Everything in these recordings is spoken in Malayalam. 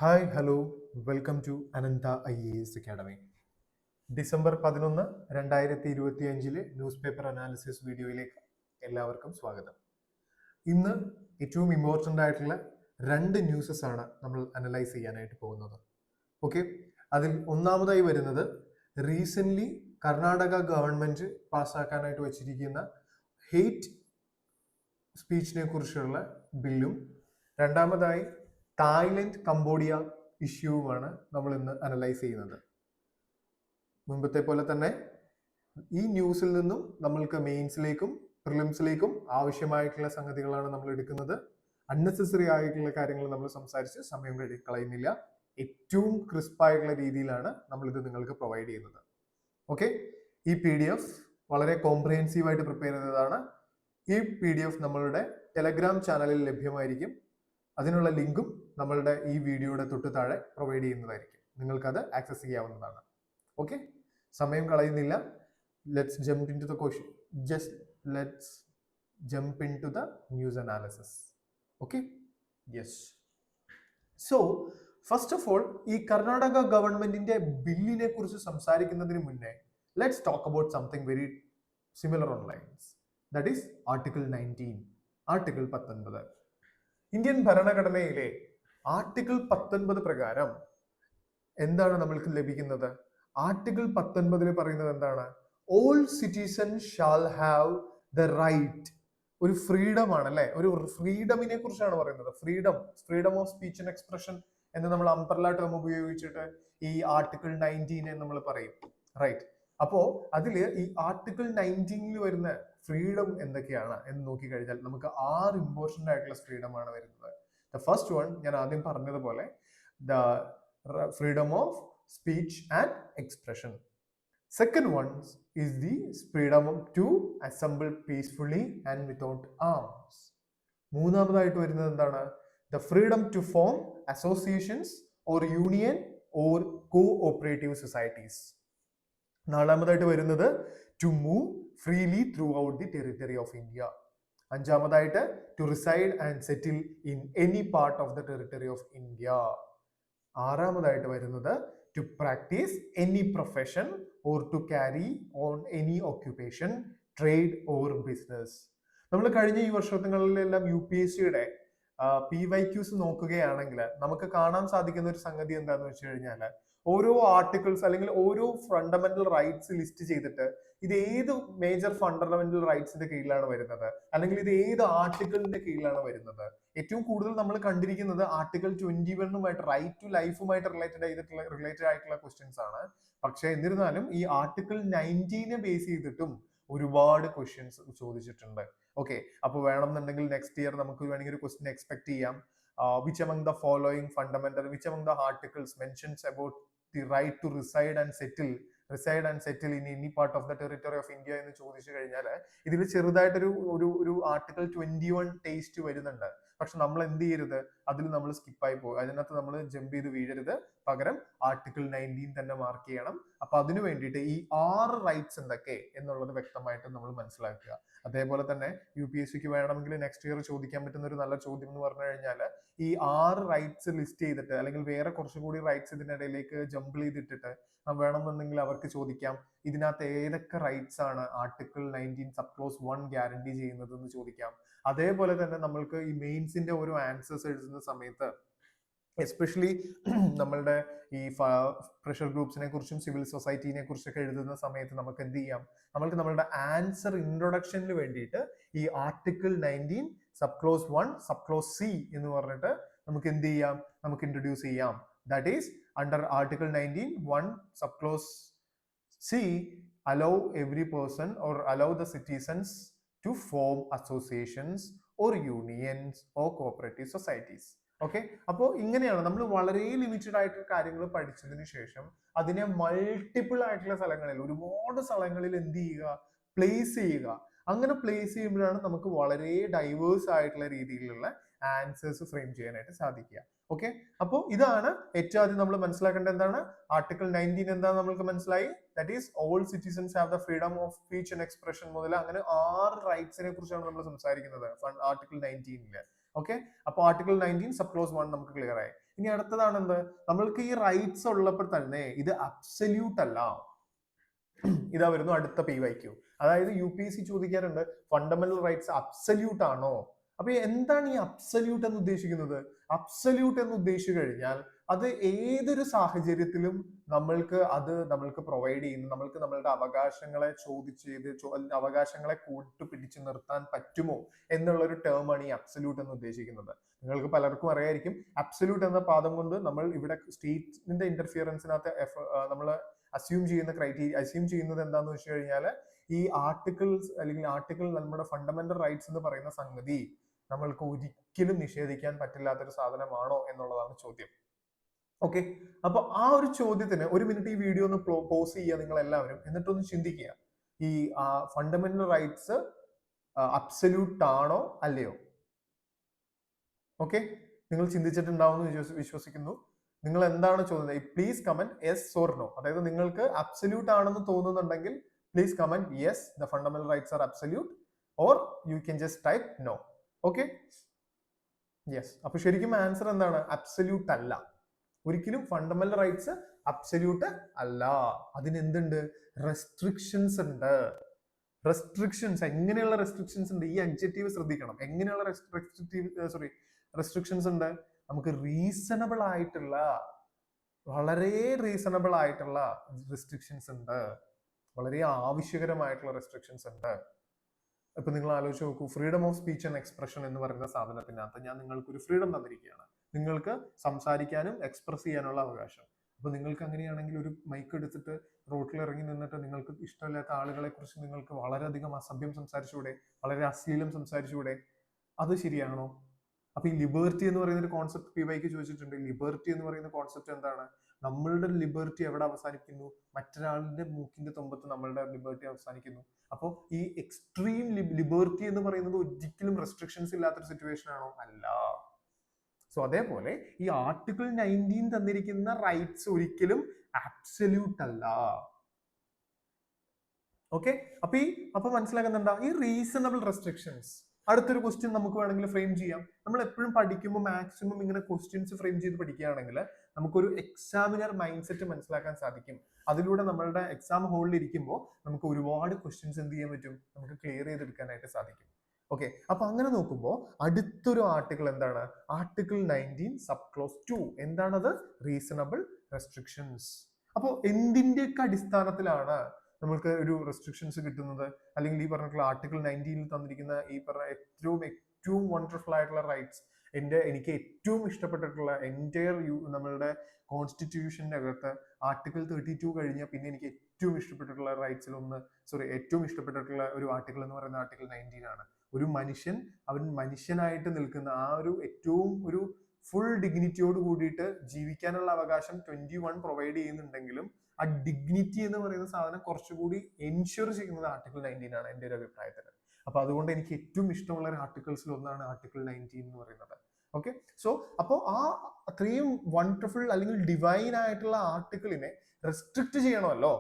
Hi hello welcome to Anantha IAS Academy. December 11 2025 news paper analysis വീഡിയോയിലേക്ക് എല്ലാവർക്കും സ്വാഗതം. ഇന്ന് ഏറ്റവും ഇമ്പോർട്ടൻ്റ് ആയിട്ടുള്ള രണ്ട് ന്യൂസസ് ആണ് നമ്മൾ അനലൈസ് ചെയ്യാനായിട്ട് പോകുന്നത്. ഓക്കെ, അതിൽ ഒന്നാമതായി വരുന്നത് റീസെൻ്റ്ലി കർണാടക ഗവൺമെൻറ് പാസ്സാക്കാനായിട്ട് വെച്ചിരിക്കുന്ന ഹെയ്റ്റ് സ്പീച്ചിനെ കുറിച്ചുള്ള ബില്ലും, രണ്ടാമതായി തായ്ലൻഡ് കംബോഡിയ ഇഷ്യൂവുമാണ് നമ്മൾ ഇന്ന് അനലൈസ് ചെയ്യുന്നത്. മുമ്പത്തെ പോലെ തന്നെ ഈ ന്യൂസിൽ നിന്നും നമ്മൾക്ക് മെയിൻസിലേക്കും പ്രിലിംസിലേക്കും ആവശ്യമായിട്ടുള്ള സംഗതികളാണ് നമ്മൾ എടുക്കുന്നത്. അൺനെസസറി ആയിട്ടുള്ള കാര്യങ്ങൾ നമ്മൾ സംസാരിച്ച് സമയം കളയുന്നില്ല. ഏറ്റവും ക്രിസ്പായിട്ടുള്ള രീതിയിലാണ് നമ്മളിത് നിങ്ങൾക്ക് പ്രൊവൈഡ് ചെയ്യുന്നത്. ഓക്കെ, ഈ PDF വളരെ കോംപ്രിഹെൻസീവ് ആയിട്ട് പ്രിപ്പയർ ചെയ്തതാണ്. ഈ PDF നമ്മളുടെ ടെലഗ്രാം ചാനലിൽ ലഭ്യമായിരിക്കും. അതിനുള്ള ലിങ്കും നമ്മളുടെ ഈ വീഡിയോയുടെ തൊട്ട് താഴെ പ്രൊവൈഡ് ചെയ്യുന്നതായിരിക്കും. നിങ്ങൾക്കത് ആക്സസ് ചെയ്യാവുന്നതാണ്. ഓക്കെ, സമയം കളയുന്നില്ല. Let's jump into the question. Let's jump into the news analysis. Okay, yes. So first of all, ഈ കർണാടക ഗവൺമെന്റിന്റെ ബില്ലിനെ കുറിച്ച് സംസാരിക്കുന്നതിന് മുന്നേ let's talk about something very similar on lines. That is article 19. Article 19 Indian ഭരണഘടനയിലെ ആർട്ടിക്കിൾ 19 പ്രകാരം എന്താണ് നമ്മൾക്ക് ലഭിക്കുന്നത്? ആർട്ടിക്കിൾ 19 പറയുന്നത് എന്താണ്? All citizen shall have the right. ഒരു ഫ്രീഡം ആണ് അല്ലെ, ഒരു ഫ്രീഡമിനെ കുറിച്ചാണ് പറയുന്നത്. Freedom of speech and expression എന്ന് നമ്മൾ അംബ്രല്ല ടേം ഉപയോഗിച്ചിട്ട് ഈ ആർട്ടിക്കിൾ 19 നമ്മൾ പറയും, റൈറ്റ്? അപ്പോ അതില് ഈ ആർട്ടിക്കിൾ 19 വരുന്ന ഫ്രീഡം എന്തൊക്കെയാണ് എന്ന് നോക്കിക്കഴിഞ്ഞാൽ നമുക്ക് 6 ഇമ്പോർട്ടൻ്റ് ആയിട്ടുള്ള ഫ്രീഡം ആണ് വരുന്നത്. ദ ഫസ്റ്റ് വൺ ഞാൻ ആദ്യം പറഞ്ഞതുപോലെ the freedom of speech and expression. Second one is the freedom to assemble peacefully and without arms. മൂന്നാമതായിട്ട് വരുന്നത് എന്താണ്? The freedom to form associations or union or cooperative societies. നാലാമതായിട്ട് വരുന്നത് to move freely throughout the territory of India. അഞ്ചാമതായിട്ട് to reside and settle in any part of the territory of India. ആറാമതായിട്ട് വരുന്നത് to practice any profession or to carry on any occupation, trade or business. നമ്മൾ കഴിഞ്ഞ ഈ വർഷങ്ങളിലെല്ലാം UPSCയുടെ PYQs നോക്കുകയാണെങ്കിൽ നമുക്ക് കാണാൻ സാധിക്കുന്ന ഒരു സംഗതി എന്താണെന്ന് വെച്ച് കഴിഞ്ഞാൽ, ഓരോ ആർട്ടിക്കിൾസ് അല്ലെങ്കിൽ ഓരോ ഫണ്ടമെന്റൽ റൈറ്റ്സ് ലിസ്റ്റ് ചെയ്തിട്ട് ഇത് ഏത് മേജർ ഫണ്ടമെന്റൽ റൈറ്റ്സിന്റെ കീഴിലാണ് വരുന്നത്, അല്ലെങ്കിൽ ഇത് ഏത് ആർട്ടിക്കിളിന്റെ കീഴിലാണ് വരുന്നത്. ഏറ്റവും കൂടുതൽ നമ്മൾ കണ്ടിരിക്കുന്നത് ആർട്ടിക്കിൾ 21 റൈറ്റ് ടു ലൈഫുമായിട്ട് റിലേറ്റഡ് ആയിട്ടുള്ള ക്വസ്റ്റ്യൻസ് ആണ്. പക്ഷെ എന്നിരുന്നാലും ഈ ആർട്ടിക്കിൾ 19 ബേസ് ചെയ്തിട്ടും ഒരുപാട് ക്വസ്റ്റ്യൻസ് ചോദിച്ചിട്ടുണ്ട്. ഓക്കെ, അപ്പൊ വേണമെന്നുണ്ടെങ്കിൽ നെക്സ്റ്റ് ഇയർ നമുക്ക് വേണമെങ്കിൽ ഒരു ക്വസ്റ്റ്യൻ എക്സ്പെക്ട് ചെയ്യാം. Which among the following fundamental, which among the articles mentions about the right to reside and settle in any part of the territory of India എന്ന് ചോദിച്ചു കഴിഞ്ഞാൽ ഇതിൽ ചെറുതായിട്ടൊരു ആർട്ടിക്കിൾ 21 ടേസ്റ്റ് വരുന്നുണ്ട്. പക്ഷെ നമ്മൾ എന്ത് ചെയ്യരുത്, അതിൽ നമ്മൾ സ്കിപ്പായി പോകും, അതിനകത്ത് നമ്മൾ ജമ്പ് ചെയ്ത് വീഴരുത്. പകരം ആർട്ടിക്കിൾ 19 തന്നെ മാർക്ക് ചെയ്യണം. അപ്പൊ അതിനു വേണ്ടിയിട്ട് ഈ 6 റൈറ്റ്സ് എന്തൊക്കെ എന്നുള്ളത് വ്യക്തമായിട്ട് നമ്മൾ മനസ്സിലാക്കുക. അതേപോലെ തന്നെ UPSCക്ക് വേണമെങ്കിൽ നെക്സ്റ്റ് ഇയർ ചോദിക്കാൻ പറ്റുന്ന ഒരു നല്ല ചോദ്യം എന്ന് പറഞ്ഞു കഴിഞ്ഞാൽ, ഈ 6 റൈറ്റ്സ് ലിസ്റ്റ് ചെയ്തിട്ട് അല്ലെങ്കിൽ വേറെ കുറച്ചുകൂടി റൈറ്റ്സ് ഇതിനിടയിലേക്ക് ജംപിൾ ചെയ്തിട്ടിട്ട് വേണമെന്നുണ്ടെങ്കിൽ അവർക്ക് ചോദിക്കാം, ഇതിനകത്ത് ഏതൊക്കെ റൈറ്റ്സ് ആണ് ആർട്ടിക്കിൾ 19 സബ് ക്ലോസ് 1 ഗ്യാരണ്ടി ചെയ്യുന്നത് എന്ന് ചോദിക്കാം. അതേപോലെ തന്നെ നമ്മൾക്ക് ഈ മെയിൻസിന്റെ ഓരോ ആൻസേഴ്സ് എഴുതുന്ന സമയത്ത് എസ്പെഷ്യലി നമ്മളുടെ ഈ പ്രഷർ ഗ്രൂപ്പ്സിനെ കുറിച്ചും സിവിൽ സൊസൈറ്റിനെ കുറിച്ചൊക്കെ എഴുതുന്ന സമയത്ത് നമുക്ക് എന്ത് ചെയ്യാം, നമ്മൾക്ക് നമ്മളുടെ ആൻസർ ഇൻട്രൊഡക്ഷന് വേണ്ടിയിട്ട് ഈ article 19 sub close 1 sub close C എന്ന് പറഞ്ഞിട്ട് നമുക്ക് എന്ത് ചെയ്യാം, നമുക്ക് ഇൻട്രൊഡ്യൂസ് ചെയ്യാം. That is under article 19 1 sub close C allow every person or allow the citizens to form associations or unions or cooperative societies. Okay, അപ്പോൾ ഇങ്ങനെയാണ് നമ്മൾ വളരെ ലിമിറ്റഡ് ആയിട്ടുള്ള കാര്യങ്ങൾ പഠിച്ചതിന് ശേഷം അതിനെ മൾട്ടിപ്പിൾ ആയിട്ടുള്ള സ്ഥലങ്ങളിൽ, ഒരുപാട് സ്ഥലങ്ങളിൽ എന്ത് ചെയ്യുക, പ്ലേസ് ചെയ്യുക. അങ്ങനെ പ്ലേസ് ചെയ്യുമ്പോഴാണ് നമുക്ക് വളരെ ഡൈവേഴ്സ് ആയിട്ടുള്ള രീതിയിലുള്ള ആൻസേഴ്സ് ഫ്രെയിം ചെയ്യാനായിട്ട് സാധിക്കുക. ഓക്കെ, അപ്പോൾ ഇതാണ് ഏറ്റവും ആദ്യം നമ്മൾ മനസ്സിലാക്കേണ്ടത്. എന്താണ് ആർട്ടിക്കിൾ 19 എന്താ നമ്മൾക്ക് മനസ്സിലായി. That is all citizens have the freedom of speech and expression മുതൽ അങ്ങനെ 6 റൈറ്റ്സിനെ കുറിച്ചാണ് നമ്മൾ സംസാരിക്കുന്നത് ആർട്ടിക്കിൾ 19. ഓക്കെ, അപ്പോൾ ആർട്ടിക്കിൾ 19 സബ് ക്ലോസ് 1 നമുക്ക് ക്ലിയർ ആയി. ഇനി അടുത്തതാണ് എന്ത്, നമ്മൾക്ക് ഈ റൈറ്റ്സ് ഉള്ളപ്പോൾ തന്നെ ഇത് അബ്സല്യൂട്ട് അല്ല. ഇതാ വരുന്നു അടുത്ത PYQ. അതായത് UPSC ചോദിക്കാറുണ്ട് ഫണ്ടമെന്റൽ റൈറ്റ്സ് അബ്സല്യൂട്ട് ആണോ. അപ്പൊ എന്താണ് ഈ അബ്സല്യൂട്ട് എന്ന് ഉദ്ദേശിക്കുന്നത്? അബ്സല്യൂട്ട് എന്ന് ഉദ്ദേശിച്ചു കഴിഞ്ഞാൽ അത് ഏതൊരു സാഹചര്യത്തിലും നമ്മൾക്ക് പ്രൊവൈഡ് ചെയ്യുന്നു, നമ്മൾക്ക് നമ്മളുടെ അവകാശങ്ങളെ അവകാശങ്ങളെ കൂട്ടുപിടിച്ചു നിർത്താൻ പറ്റുമോ എന്നുള്ള ഒരു ടേമാണ് ഈ അബ്സല്യൂട്ട് എന്ന് ഉദ്ദേശിക്കുന്നത്. നിങ്ങൾക്ക് പലർക്കും അറിയായിരിക്കും അബ്സല്യൂട്ട് എന്ന പദം കൊണ്ട് നമ്മൾ ഇവിടെ സ്റ്റേറ്റിന്റെ ഇന്റർഫിയറൻസിനകത്ത് നമ്മൾ അസ്യൂം ചെയ്യുന്നത് എന്താണെന്ന് വെച്ച് കഴിഞ്ഞാൽ ഈ ആർട്ടിക്കിൾസ് അല്ലെങ്കിൽ ആർട്ടിക്കിൾ നമ്മുടെ ഫണ്ടമെന്റൽ റൈറ്റ്സ് എന്ന് പറയുന്ന സംഗതി നമ്മൾക്ക് ഒരിക്കലും നിഷേധിക്കാൻ പറ്റില്ലാത്തൊരു സാധനമാണോ എന്നുള്ളതാണ് ചോദ്യം. ഓക്കെ, അപ്പൊ ആ ഒരു ചോദ്യത്തിന് ഒരു മിനിറ്റ് ഈ വീഡിയോ ഒന്ന് പോസ് ചെയ്യുക നിങ്ങൾ എല്ലാവരും, എന്നിട്ടൊന്ന് ചിന്തിക്കുക ഈ ഫണ്ടമെന്റൽ റൈറ്റ്സ് അബ്സല്യൂട്ട് ആണോ അല്ലയോ. ഓക്കെ, നിങ്ങൾ ചിന്തിച്ചിട്ടുണ്ടാവും എന്ന് വിശ്വസിക്കുന്നു. നിങ്ങൾ എന്താണ് ചോദിക്കുന്നത്? Please comment yes or no. അതായത് നിങ്ങൾക്ക് അബ്സല്യൂട്ട് ആണെന്ന് തോന്നുന്നുണ്ടെങ്കിൽ please comment yes the fundamental rights are absolute, or you can just type no. Okay, yes. അപ്പൊ ശരിക്കും ആൻസർ എന്താണ്? അബ്സല്യൂട്ട് അല്ല. ഒരിക്കലും ഫണ്ടമെന്റൽ റൈറ്റ്സ് അബ്സല്യൂട്ട് അല്ല. അതിനെന്തുണ്ട്? റെസ്ട്രിക്ഷൻസ് ഉണ്ട്. റെസ്ട്രിക്ഷൻസ്, എങ്ങനെയുള്ള റെസ്ട്രിക്ഷൻസ് ഉണ്ട്? ഈ അഡ്ജക്റ്റീവ് ശ്രദ്ധിക്കണം. എങ്ങനെയുള്ള റെസ്ട്രിക്ഷൻസ് ഉണ്ട്? നമുക്ക് റീസണബിൾ ആയിട്ടുള്ള, വളരെ റീസണബിൾ ആയിട്ടുള്ള റെസ്ട്രിക്ഷൻസ് ഉണ്ട്, വളരെ ആവശ്യകരമായിട്ടുള്ള റെസ്ട്രിക്ഷൻസ് ഉണ്ട്. ഇപ്പൊ നിങ്ങൾ ആലോചിച്ച് നോക്കൂ, freedom of speech and expression എന്ന് പറയുന്ന സാധനത്തിനകത്ത് ഞാൻ നിങ്ങൾക്ക് ഒരു ഫ്രീഡം തന്നിരിക്കുകയാണ്. നിങ്ങൾക്ക് സംസാരിക്കാനും എക്സ്പ്രസ് ചെയ്യാനുള്ള അവകാശം. അപ്പൊ നിങ്ങൾക്ക് അങ്ങനെയാണെങ്കിൽ ഒരു മൈക്ക് എടുത്തിട്ട് റോട്ടിൽ ഇറങ്ങി നിന്നിട്ട് നിങ്ങൾക്ക് ഇഷ്ടമില്ലാത്ത ആളുകളെ കുറിച്ച് നിങ്ങൾക്ക് വളരെയധികം അസഭ്യം സംസാരിച്ചുകൂടെ? വളരെ അശ്ലീലം സംസാരിച്ചുകൂടെ? അത് ശരിയാണോ? അപ്പൊ ഈ ലിബർട്ടി എന്ന് പറയുന്ന ഒരു കോൺസെപ്റ്റ് PYക്ക് ചോദിച്ചിട്ടുണ്ട്. ലിബർട്ടി എന്ന് പറയുന്ന കോൺസെപ്റ്റ് എന്താണ്? നമ്മളുടെ ലിബർട്ടി എവിടെ അവസാനിക്കുന്നു? മറ്റൊരാളുടെ മൂക്കിന്റെ തുമ്പത്ത് നമ്മളുടെ ലിബർട്ടി അവസാനിക്കുന്നു. അപ്പോൾ ഈ എക്സ്ട്രീം ലിബർട്ടി എന്ന് പറയുന്നത് ഒരിക്കലും റെസ്ട്രിക്ഷൻസ് ഇല്ലാത്തൊരു സിറ്റുവേഷൻ ആണോ? അല്ല. സോ അതേപോലെ ഈ ആർട്ടിക്കിൾ 19 തന്നിരിക്കുന്ന റൈറ്റ്സ് ഒരിക്കലും അബ്സല്യൂട്ട് അല്ല. ഓക്കെ, അപ്പൊ മനസ്സിലാക്കുന്നുണ്ടോ? ഈ റീസണബിൾ റെസ്ട്രിക്ഷൻസ്. അടുത്തൊരു ക്വസ്റ്റ്യൻ നമുക്ക് വേണമെങ്കിൽ ഫ്രെയിം ചെയ്യാം. നമ്മൾ എപ്പോഴും പഠിക്കുമ്പോൾ മാക്സിമം ഇങ്ങനെ ക്വസ്റ്റ്യൻസ് ഫ്രെയിം ചെയ്ത് പഠിക്കുകയാണെങ്കിൽ നമുക്കൊരു എക്സാമിനർ മൈൻഡ് സെറ്റ് മനസ്സിലാക്കാൻ സാധിക്കും. അതിലൂടെ നമ്മളുടെ എക്സാം ഹോളിൽ ഇരിക്കുമ്പോൾ നമുക്ക് ഒരുപാട് ക്വസ്റ്റ്യൻസ് എന്ത് ചെയ്യാൻ പറ്റും? നമുക്ക് ക്ലിയർ ചെയ്തെടുക്കാനായിട്ട് സാധിക്കും. ഓക്കെ, അപ്പൊ അങ്ങനെ നോക്കുമ്പോൾ അടുത്തൊരു ആർട്ടിക്കിൾ എന്താണ്? Article 19 sub close 2. എന്താണത്? Reasonable restrictions. അപ്പോൾ എന്തിന്റെയൊക്കെ അടിസ്ഥാനത്തിലാണ് നമ്മൾക്ക് ഒരു റെസ്ട്രിക്ഷൻസ് കിട്ടുന്നത്? അല്ലെങ്കിൽ ഈ പറഞ്ഞിട്ടുള്ള ആർട്ടിക്കിൾ 19 തന്നിരിക്കുന്ന ഈ പറഞ്ഞ ഏറ്റവും വണ്ടർഫുൾ ആയിട്ടുള്ള റൈറ്റ്സ്, എനിക്ക് ഏറ്റവും ഇഷ്ടപ്പെട്ടിട്ടുള്ള നമ്മളുടെ കോൺസ്റ്റിറ്റ്യൂഷന്റെ അകത്ത് ആർട്ടിക്കിൾ 32 കഴിഞ്ഞാൽ പിന്നെ എനിക്ക് ഏറ്റവും ഇഷ്ടപ്പെട്ടിട്ടുള്ള റൈറ്റ്സിൽ ഏറ്റവും ഇഷ്ടപ്പെട്ടിട്ടുള്ള ഒരു ആർട്ടിക്കിൾ എന്ന് പറയുന്ന ആർട്ടിക്കിൾ 19 ആണ്. ഒരു മനുഷ്യൻ അവൻ മനുഷ്യനായിട്ട് നിൽക്കുന്ന ആ ഒരു ഏറ്റവും ഒരു ഫുൾ ഡിഗ്നിറ്റിയോട് കൂടിയിട്ട് ജീവിക്കാനുള്ള അവകാശം 21 പ്രൊവൈഡ് ചെയ്യുന്നുണ്ടെങ്കിലും ആ ഡിഗ്നിറ്റി എന്ന് പറയുന്ന സാധനം കുറച്ചുകൂടി എൻഷുർ ചെയ്യുന്നത് ആർട്ടിക്കിൾ 19 ആണ് എൻ്റെ ഒരു അഭിപ്രായത്തിൽ. അപ്പൊ അതുകൊണ്ട് എനിക്ക് ഏറ്റവും ഇഷ്ടമുള്ള ഒരു ആർട്ടിക്കിൾസിൽ ഒന്നാണ് ആർട്ടിക്കിൾ 19 എന്ന് പറയുന്നത്. ഓക്കെ, സോ അപ്പോൾ ആ അത്രയും വണ്ടർഫുൾ അല്ലെങ്കിൽ ഡിവൈൻ ആയിട്ടുള്ള ആർട്ടിക്കിളിനെ റെസ്ട്രിക്ട് ചെയ്യണമല്ലോ.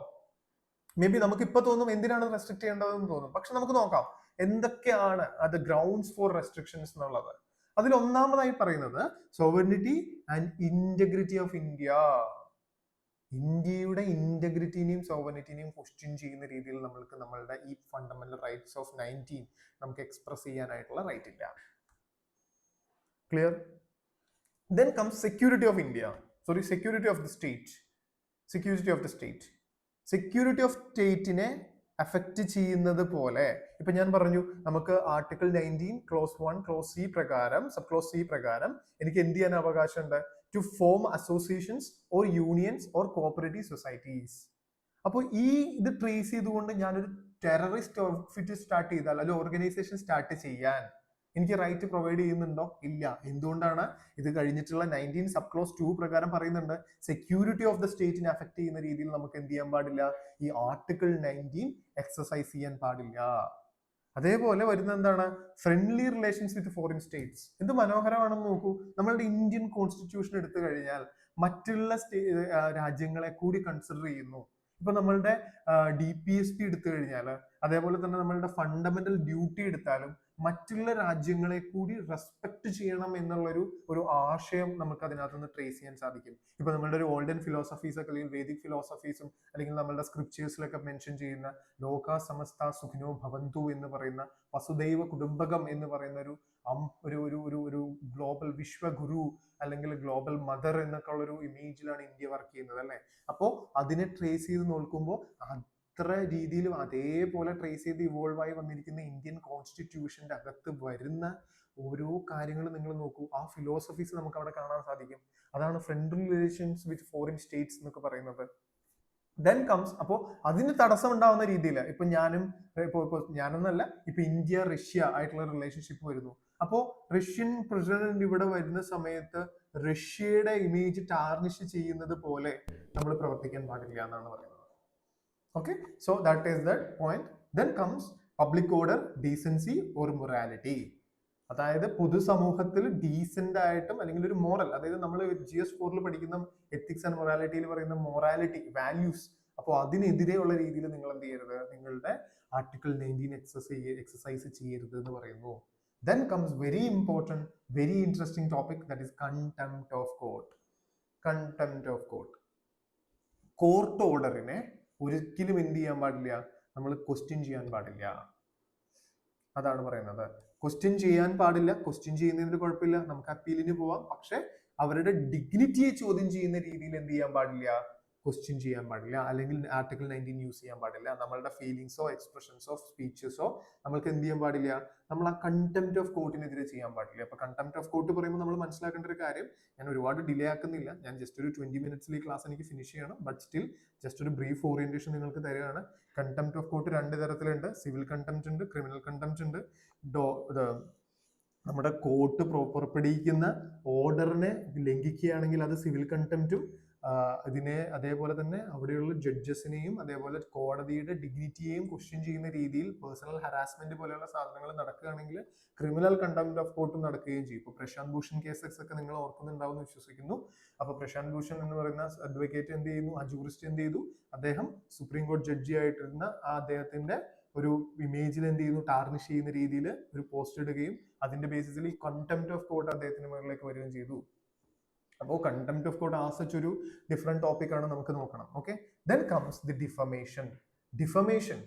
മേ ബി നമുക്ക് ഇപ്പൊ തോന്നും എന്തിനാണ് റെസ്ട്രിക്ട് ചെയ്യേണ്ടതെന്ന് തോന്നും. പക്ഷെ നമുക്ക് നോക്കാം എന്തൊക്കെയാണ് അത് ഗ്രൗണ്ട്സ് ഫോർ റെസ്ട്രിക്ഷൻസ് എന്നുള്ളത്. അതിൽ ഒന്നാമതായി പറയുന്നത് sovereignty and integrity of India. ഇന്ത്യയുടെ ഇന്റഗ്രിറ്റിനെയും സോവറിനിറ്റിനെയും ക്വസ്റ്റ്യൻ ചെയ്യുന്ന രീതിയിൽ നമ്മളുടെ ഈ ഫണ്ടമെന്റൽ റൈറ്റ്സ് ഓഫ് 19 നമുക്ക് എക്സ്പ്രസ് ചെയ്യാനായിട്ടുള്ള റൈറ്റ് ഇല്ല. Clear? Then comes security of India, security of the state. Security of സ്റ്റേറ്റിനെ അഫക്റ്റ് ചെയ്യുന്നത് പോലെ ഇപ്പൊ ഞാൻ പറഞ്ഞു നമുക്ക് ആർട്ടിക്കിൾ 19 ക്ലോസ് 1 ക്ലോസ് സി പ്രകാരം സബ് ക്ലോസ് സി പ്രകാരം എനിക്ക് എന്ത് ചെയ്യാൻ അവകാശമുണ്ട്? To form associations or unions or cooperative societies. അപ്പോൾ ഇത് ട്രേസ് ചെയ്തുകൊണ്ട് ഞാനൊരു ടെററിസ്റ്റ് ഔട്ട്ഫിറ്റ് സ്റ്റാർട്ട് ചെയ്താൽ അല്ലെങ്കിൽ ഓർഗനൈസേഷൻ സ്റ്റാർട്ട് ചെയ്യാൻ എനിക്ക് റൈറ്റ് പ്രൊവൈഡ് ചെയ്യുന്നുണ്ടോ? ഇല്ല. എന്തുകൊണ്ടാണ്? ഇത് കഴിഞ്ഞിട്ടുള്ള 19 സബ് ക്ലോസ് 2 പ്രകാരം പറയുന്നുണ്ട് സെക്യൂരിറ്റി ഓഫ് ദ സ്റ്റേറ്റിനെ അഫക്ട് ചെയ്യുന്ന രീതിയിൽ നമുക്ക് എന്ത് ചെയ്യാൻ പാടില്ല? ഈ ആർട്ടിക്കിൾ 19 എക്സസൈസ് ചെയ്യാൻ പാടില്ല. അതേപോലെ വരുന്ന എന്താണ്? ഫ്രണ്ട്ലി റിലേഷൻസ് വിത്ത് ഫോറിൻ സ്റ്റേറ്റ്സ്. എന്ത് മനോഹരമാണെന്ന് നോക്കൂ. നമ്മളുടെ ഇന്ത്യൻ കോൺസ്റ്റിറ്റ്യൂഷൻ എടുത്തു കഴിഞ്ഞാൽ മറ്റുള്ള രാജ്യങ്ങളെ കൂടി കൺസിഡർ ചെയ്യുന്നു. ഇപ്പൊ നമ്മളുടെ DPSP എടുത്തു കഴിഞ്ഞാൽ, അതേപോലെ തന്നെ നമ്മളുടെ ഫണ്ടമെന്റൽ ഡ്യൂട്ടി എടുത്താലും മറ്റുള്ള രാജ്യങ്ങളെ കൂടി റെസ്പെക്ട് ചെയ്യണം ഒരു ആശയം നമുക്ക് അതിനകത്ത് നിന്ന് ട്രേസ് ചെയ്യാൻ സാധിക്കും. ഇപ്പൊ നമ്മളുടെ ഒരു ഓൾഡൻ ഫിലോസഫീസ് ഒക്കെ അല്ലെങ്കിൽ വേദിക് ഫിലോസഫീസും അല്ലെങ്കിൽ നമ്മളുടെ സ്ക്രിപ്റ്റേഴ്സിലൊക്കെ മെൻഷൻ ചെയ്യുന്ന ലോക സമസ്ത സുഖിനോ ഭവന്തു എന്ന് പറയുന്ന വസുദൈവ കുടുംബകം എന്ന് പറയുന്ന ഒരു ഗ്ലോബൽ വിശ്വഗുരു അല്ലെങ്കിൽ ഗ്ലോബൽ മദർ എന്നൊക്കെ ഉള്ള ഒരു ഇമേജിലാണ് ഇന്ത്യ വർക്ക് ചെയ്യുന്നത് അല്ലെ. അപ്പോ അതിനെ ട്രേസ് ചെയ്ത് നോക്കുമ്പോൾ അത്ര രീതിയിലും അതേപോലെ ട്രേസ് ചെയ്ത് ഇവോൾവ് ആയി വന്നിരിക്കുന്ന ഇന്ത്യൻ കോൺസ്റ്റിറ്റ്യൂഷന്റെ അകത്ത് വരുന്ന ഓരോ കാര്യങ്ങളും നിങ്ങൾ നോക്കൂ, ആ ഫിലോസഫീസ് നമുക്ക് അവിടെ കാണാൻ സാധിക്കും. അതാണ് ഫ്രണ്ട്ലി റിലേഷൻസ് വിത്ത് ഫോറിൻ സ്റ്റേറ്റ്സ് എന്നൊക്കെ പറയുന്നത്. ദെൻ കംസ്, അപ്പോൾ അതിന് തടസ്സം ഉണ്ടാവുന്ന രീതിയിൽ ഇപ്പൊ ഞാനെന്നല്ല, ഇപ്പൊ ഇന്ത്യ റഷ്യ ആയിട്ടുള്ള റിലേഷൻഷിപ്പ് വരുന്നു. അപ്പോ റഷ്യൻ പ്രസിഡന്റ് ഇവിടെ വരുന്ന സമയത്ത് റഷ്യയുടെ ഇമേജ് ടാർണിഷ് ചെയ്യുന്നത് പോലെ നമ്മൾ പ്രവർത്തിക്കാൻ പാടില്ല എന്നാണ് പറയുന്നത്. Okay, so that is that point. Then comes public order, decency or morality. അതായത് പൊതുസമൂഹത്തിൽ ഡീസെന്റ് ആയിട്ടും അല്ലെങ്കിൽ ഒരു മോറൽ, അതായത് നമ്മൾ GS4 പഠിക്കുന്ന എത്തിക്സ് ആൻഡ് മൊറാലിറ്റിയിൽ പറയുന്ന മൊറാലിറ്റി വാല്യൂസ്, അപ്പോൾ അതിനെതിരെയുള്ള രീതിയിൽ നിങ്ങൾ എന്ത് ചെയ്യരുത്, നിങ്ങളുടെ ആർട്ടിക്കിൾ 19 എക്സസൈസ് ചെയ്യരുത് എന്ന് പറയുന്നു. Then comes very important, very interesting topic, that is contempt of court. Contempt of court. Court ഓർഡറിനെ ഒരിക്കലും എന്ത് ചെയ്യാൻ പാടില്ല, നമ്മൾ ക്വസ്റ്റ്യൻ ചെയ്യാൻ പാടില്ല. അതാണ് പറയുന്നത്. ക്വസ്റ്റ്യൻ ചെയ്യാൻ പാടില്ല. ക്വസ്റ്റ്യൻ ചെയ്യുന്നതിന് കുഴപ്പമില്ല, നമുക്ക് അപ്പീലിന് പോവാം. പക്ഷെ അവരുടെ ഡിഗ്നിറ്റിയെ ചോദ്യം ചെയ്യുന്ന രീതിയിൽ എന്ത് ചെയ്യാൻ പാടില്ല, ക്വസ്റ്റ്യൻ ചെയ്യാൻ പാടില്ല. അല്ലെങ്കിൽ ആർട്ടിക്കിൾ 19 യൂസ് ചെയ്യാൻ പാടില്ല. നമ്മളുടെ ഫീലിങ്സോ എക്സ്പ്രഷൻസോ സ്പീച്ചസോ നമ്മൾക്ക് എന്ത് ചെയ്യാൻ പാടില്ല, നമ്മൾ ആ കണ്ടംപ്റ്റ് ഓഫ് കോർട്ടിനെതിരെ ചെയ്യാൻ പാടില്ല. അപ്പൊ കണ്ടംപ്റ്റ് ഓഫ് കോർട്ട് പറയുമ്പോൾ നമ്മൾ മനസ്സിലാക്കേണ്ട ഒരു കാര്യം, ഞാൻ ഒരുപാട് ഡിലേ ആക്കുന്നില്ല, ഞാൻ ജസ്റ്റ് ഒരു 20 മിനിറ്റ്സിൽ ഈ ക്ലാസ് എനിക്ക് ഫിനിഷ് ചെയ്യണം. ബട്ട് സ്റ്റിൽ ജസ്റ്റ് ഒരു ബ്രീഫ് ഓറിയന്റേഷൻ നിങ്ങൾക്ക് തരികയാണ്. കണ്ടംപ്റ്റ് ഓഫ് കോർട്ട് രണ്ട് തരത്തിലുണ്ട്. സിവിൽ കണ്ടംപ്റ്റ് ഉണ്ട്, ക്രിമിനൽ കണ്ടംപ്റ്റ് ഉണ്ട്. നമ്മുടെ കോർട്ട് പുറപ്പെടുവിക്കുന്ന ഓർഡറിനെ ലംഘിക്കുകയാണെങ്കിൽ അത് സിവിൽ കണ്ടംപ്റ്റും, അതിനെ അതേപോലെ തന്നെ അവിടെയുള്ള ജഡ്ജസിനെയും അതേപോലെ കോടതിയുടെ ഡിഗ്നിറ്റിയെയും ക്വസ്റ്റ്യൻ ചെയ്യുന്ന രീതിയിൽ പേഴ്സണൽ ഹരാസ്മെന്റ് പോലെയുള്ള സാധനങ്ങൾ നടക്കുകയാണെങ്കിൽ ക്രിമിനൽ കണ്ടംപ്റ്റ് ഓഫ് കോർട്ടും നടക്കുകയും ചെയ്യും. ഇപ്പൊ പ്രശാന്ത് ഭൂഷൺ കേസസ് ഒക്കെ നിങ്ങൾ ഓർക്കുന്നുണ്ടാവും എന്ന് വിശ്വസിക്കുന്നു. അപ്പൊ പ്രശാന്ത് ഭൂഷൺ എന്ന് പറയുന്ന അഡ്വക്കേറ്റ് എന്ത് ചെയ്യുന്നു, ആ ജൂറിസ്റ്റ് എന്ത് ചെയ്തു, അദ്ദേഹം സുപ്രീം കോടതി ജഡ്ജി ആയിട്ടിരുന്ന ആ അദ്ദേഹത്തിന്റെ ഒരു ഇമേജിൽ എന്ത് ചെയ്യുന്നു, ടാർണിഷ് ചെയ്യുന്ന രീതിയിൽ ഒരു പോസ്റ്റ് ഇടുകയും അതിന്റെ ബേസിസിൽ ഈ കണ്ടംപ്റ്റ് ഓഫ് കോർട്ട് അദ്ദേഹത്തിന് മുകളിലേക്ക് വരികയും ചെയ്തു. അപ്പോൾ കണ്ടംപ്റ്റ് ഓഫ് കോർട്ട് ആ സച്ച് ഒരു ഡിഫറെന്റ് ടോപ്പിക് ആണ്, നമുക്ക് നോക്കണം. Okay, then comes the defamation. Defamation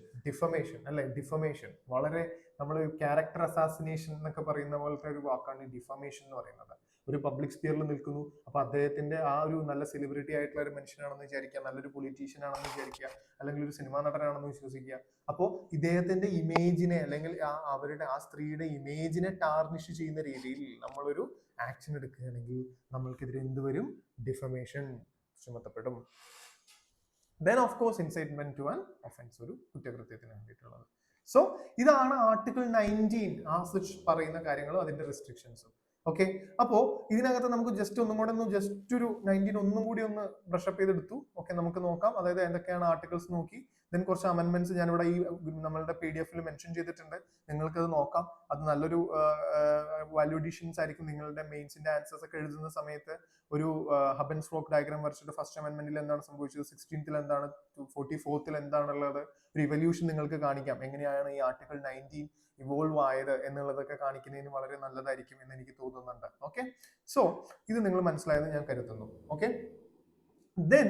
അല്ലെ, ഡിഫമേഷൻ വളരെ നമ്മൾ ക്യാരക്ടർ അസാസിനേഷൻ എന്നൊക്കെ പറയുന്ന പോലത്തെ ഒരു വാക്കാണ് ഡിഫമേഷൻ എന്ന് പറയുന്നത്. ഒരു പബ്ലിക് സ്പിയറിൽ നിൽക്കുന്നു, അപ്പൊ അദ്ദേഹത്തിന്റെ ആ ഒരു നല്ല സെലിബ്രിറ്റി ആയിട്ടുള്ള ഒരു മനുഷ്യനാണെന്ന് വിചാരിക്കുക, നല്ലൊരു പൊളിറ്റീഷ്യൻ ആണെന്ന് വിചാരിക്കുക, അല്ലെങ്കിൽ ഒരു സിനിമാ നടനാണെന്ന് വിശ്വസിക്കുക. അപ്പോൾ ഇദ്ദേഹത്തിന്റെ ഇമേജിനെ അല്ലെങ്കിൽ അവരുടെ ആ സ്ത്രീയുടെ ഇമേജിനെ ടാർണിഷ് ചെയ്യുന്ന രീതിയിൽ നമ്മളൊരു ആക്ഷൻ എടുക്കുകയാണെങ്കിൽ നമ്മൾക്കെതിരെ എന്ത് വരും, ഡിഫമേഷൻ ചുമത്തപ്പെടും. Then of course incitement to an offence, ഒരു കുറ്റകൃത്യത്തിന് വേണ്ടിയിട്ടുള്ളത്. സോ ഇതാണ് ആർട്ടിക്കിൾ 19 ആ സച്ച് പറയുന്ന കാര്യങ്ങളും അതിന്റെ റെസ്ട്രിക്ഷൻസും. ഓക്കെ, അപ്പോ ഇതിനകത്ത് നമുക്ക് ജസ്റ്റ് ഒന്നും കൂടെ ജസ്റ്റ് ഒരു 19 ഒന്നും കൂടി ഒന്ന് ബ്രഷപ്പ് ചെയ്തെടുത്തു. ഓക്കെ, നമുക്ക് നോക്കാം. അതായത് എന്തൊക്കെയാണ് ആർട്ടിക്കിൾസ് നോക്കി, ദെൻ കുറച്ച് അമെന്റ്മെന്റ്സ് ഞാനിവിടെ ഈ നമ്മളുടെ PDF മെൻഷൻ ചെയ്തിട്ടുണ്ട്, നിങ്ങൾക്ക് അത് നോക്കാം. അത് നല്ലൊരു വാല്യൂ അഡീഷൻസ് ആയിരിക്കും. നിങ്ങളുടെ മെയിൻസിന്റെ ആൻസേഴ്സ് ഒക്കെ എഴുതുന്ന സമയത്ത് ഒരു ഹബ് ആൻഡ് സ്ട്രോക്ക് ഡയഗ്രാം വരച്ചിട്ട് ഫസ്റ്റ് അമെന്റ്മെന്റിൽ എന്താണ് സംഭവിച്ചത്, 16th എന്താണ്, 44th എന്താണുള്ളത്, ഒരു ഇവല്യൂഷൻ നിങ്ങൾക്ക് കാണിക്കാം. എങ്ങനെയാണ് ഈ ആർട്ടിക്കിൾ 19 ഇവോൾവ് ആയത് എന്നുള്ളതൊക്കെ കാണിക്കുന്നതിന് വളരെ നല്ലതായിരിക്കും എന്ന് എനിക്ക് തോന്നുന്നുണ്ട്. ഓക്കെ, സോ ഇത് നിങ്ങൾ മനസ്സിലായെന്ന് ഞാൻ കരുതുന്നു. ഓക്കെ, ദെൻ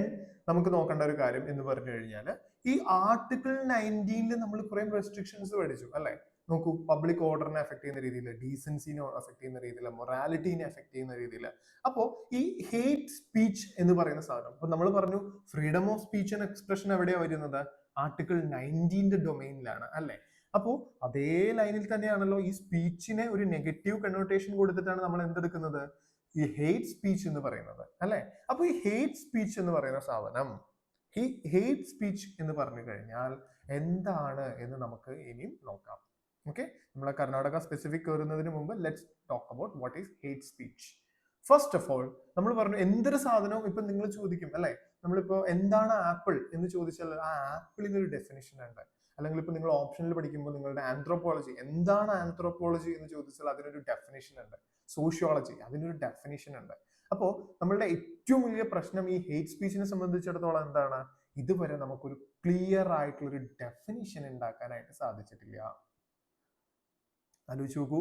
നമുക്ക് നോക്കേണ്ട ഒരു കാര്യം എന്ന് പറഞ്ഞു കഴിഞ്ഞാൽ, ഈ ആർട്ടിക്കിൾ 19 നമ്മൾ കുറെ റെസ്ട്രിക്ഷൻസ് പഠിച്ചു അല്ലെ. നോക്കൂ, പബ്ലിക് ഓർഡറിനെ അഫക്ട് ചെയ്യുന്ന രീതിയിൽ, ഡീസൻസിനെ അഫക്ട് ചെയ്യുന്ന രീതിയിൽ, മൊറാലിറ്റിനെ അഫക്ട് ചെയ്യുന്ന രീതിയിൽ. അപ്പോ ഈ ഹേറ്റ് സ്പീച്ച് എന്ന് പറയുന്ന സാധനം, അപ്പൊ നമ്മൾ പറഞ്ഞു freedom of speech and expression എവിടെയാ വരുന്നത്, ആർട്ടിക്കിൾ 19 ഡൊമൈനിലാണ് അല്ലെ. അപ്പോ അതേ ലൈനിൽ തന്നെയാണല്ലോ ഈ സ്പീച്ചിനെ ഒരു നെഗറ്റീവ് കൺനോട്ടേഷൻ കൊടുത്തിട്ടാണ് നമ്മൾ എന്തെടുക്കുന്നത്, ഈ ഹേറ്റ് സ്പീച്ച് എന്ന് പറയുന്നത് അല്ലെ. അപ്പൊ ഈ ഹേറ്റ് സ്പീച്ച് എന്ന് പറയുന്ന സാധനം, ഈ ഹേറ്റ് സ്പീച്ച് എന്ന് പറഞ്ഞു കഴിഞ്ഞാൽ എന്താണ് എന്ന് നമുക്ക് ഇനിയും നോക്കാം. ഓക്കെ, നമ്മളെ കർണാടക സ്പെസിഫിക് കയറുന്നതിന് മുമ്പ് let's talk about what is hate speech. First of all നമ്മൾ പറഞ്ഞു എന്തൊരു സാധനവും ഇപ്പൊ നിങ്ങൾ ചോദിക്കും അല്ലെ, നമ്മളിപ്പോ എന്താണ് ആപ്പിൾ എന്ന് ചോദിച്ചാൽ ആ ആപ്പിളിന് ഒരു ഡെഫിനിഷൻ ഉണ്ട്. അല്ലെങ്കിൽ ഇപ്പൊ നിങ്ങൾ ഓപ്ഷനിൽ പഠിക്കുമ്പോൾ നിങ്ങളുടെ ആന്ത്രോപോളജി, എന്താണ് ആന്ത്രോപോളജി എന്ന് ചോദിച്ചാൽ അതിനൊരു ഡെഫിനിഷൻ ഉണ്ട്. സോഷ്യോളജി, അതിനൊരു ഡെഫിനിഷൻ ഉണ്ട്. അപ്പോ നമ്മളുടെ ഏറ്റവും വലിയ പ്രശ്നം ഈ ഹേറ്റ് സ്പീച്ചിനെ സംബന്ധിച്ചിടത്തോളം എന്താണ്, ഇതുവരെ നമുക്കൊരു ക്ലിയർ ആയിട്ടുള്ള ഒരു ഡെഫിനിഷൻ ഉണ്ടാക്കാനായിട്ട് സാധിച്ചിട്ടില്ല. ആലോചിച്ച് നോക്കൂ,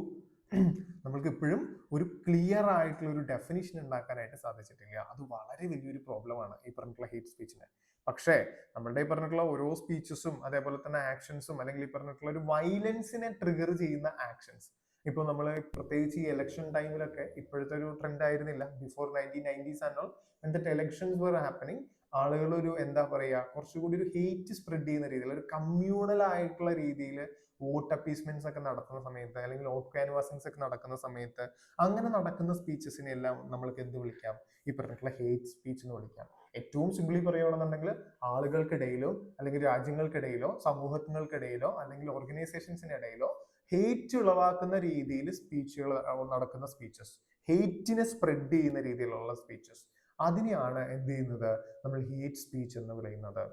നമ്മൾക്ക് ഇപ്പോഴും ഒരു ക്ലിയർ ആയിട്ടുള്ള ഒരു ഡെഫിനിഷൻ ഉണ്ടാക്കാനായിട്ട് സാധിച്ചിട്ടില്ല. അത് വളരെ വലിയൊരു പ്രോബ്ലമാണ് ഈ പറഞ്ഞിട്ടുള്ള ഹേറ്റ് സ്പീച്ചിന്. പക്ഷേ നമ്മളുടെ ഈ പറഞ്ഞിട്ടുള്ള ഓരോ സ്പീച്ചസും അതേപോലെ തന്നെ ആക്ഷൻസും അല്ലെങ്കിൽ ഈ പറഞ്ഞിട്ടുള്ള ഒരു വയലൻസിനെ ട്രിഗർ ചെയ്യുന്ന ആക്ഷൻസ്, ഇപ്പൊ നമ്മൾ പ്രത്യേകിച്ച് ഈ ഇലക്ഷൻ ടൈമിലൊക്കെ ഇപ്പോഴത്തെ ഒരു ട്രെൻഡ് ആയിരുന്നില്ല, ബിഫോർ 1990s ആൻഡ് ഓൾ, എന്നിട്ട് എലക്ഷൻസ് വർ ഹാപ്പനിങ്, ആളുകൾ ഒരു എന്താ പറയുക, കുറച്ചുകൂടി ഒരു ഹേറ്റ് സ്പ്രെഡ് ചെയ്യുന്ന രീതിയിൽ, ഒരു കമ്മ്യൂണൽ ആയിട്ടുള്ള രീതിയിൽ വോട്ട് അപ്പീസ്മെന്റ്സ് ഒക്കെ നടക്കുന്ന സമയത്ത് അല്ലെങ്കിൽ വോട്ട് ക്യാൻവാസിങ്സ് ഒക്കെ നടക്കുന്ന സമയത്ത് അങ്ങനെ നടക്കുന്ന സ്പീച്ചസിനെ എല്ലാം നമ്മൾക്ക് എന്ത് വിളിക്കാം, ഈ പറഞ്ഞിട്ടുള്ള ഹേറ്റ് സ്പീച്ച് എന്ന് വിളിക്കാം. ഏറ്റവും സിംപിളി പറയുകയാണെന്നുണ്ടെങ്കിൽ ആളുകൾക്കിടയിലോ അല്ലെങ്കിൽ രാജ്യങ്ങൾക്കിടയിലോ സമൂഹങ്ങൾക്കിടയിലോ അല്ലെങ്കിൽ ഓർഗനൈസേഷൻസിനിടയിലോ ഹേറ്റ് ഉളവാക്കുന്ന രീതിയിൽ സ്പീച്ചുകൾ നടക്കുന്ന സ്പീച്ചസ്, ഹേറ്റിനെ സ്പ്രെഡ് ചെയ്യുന്ന രീതിയിലുള്ള സ്പീച്ചസ്, അതിനെയാണ് എന്ത് ചെയ്യുന്നത്, നമ്മൾ ഹേറ്റ് സ്പീച്ച് എന്ന് പറയുന്നത്.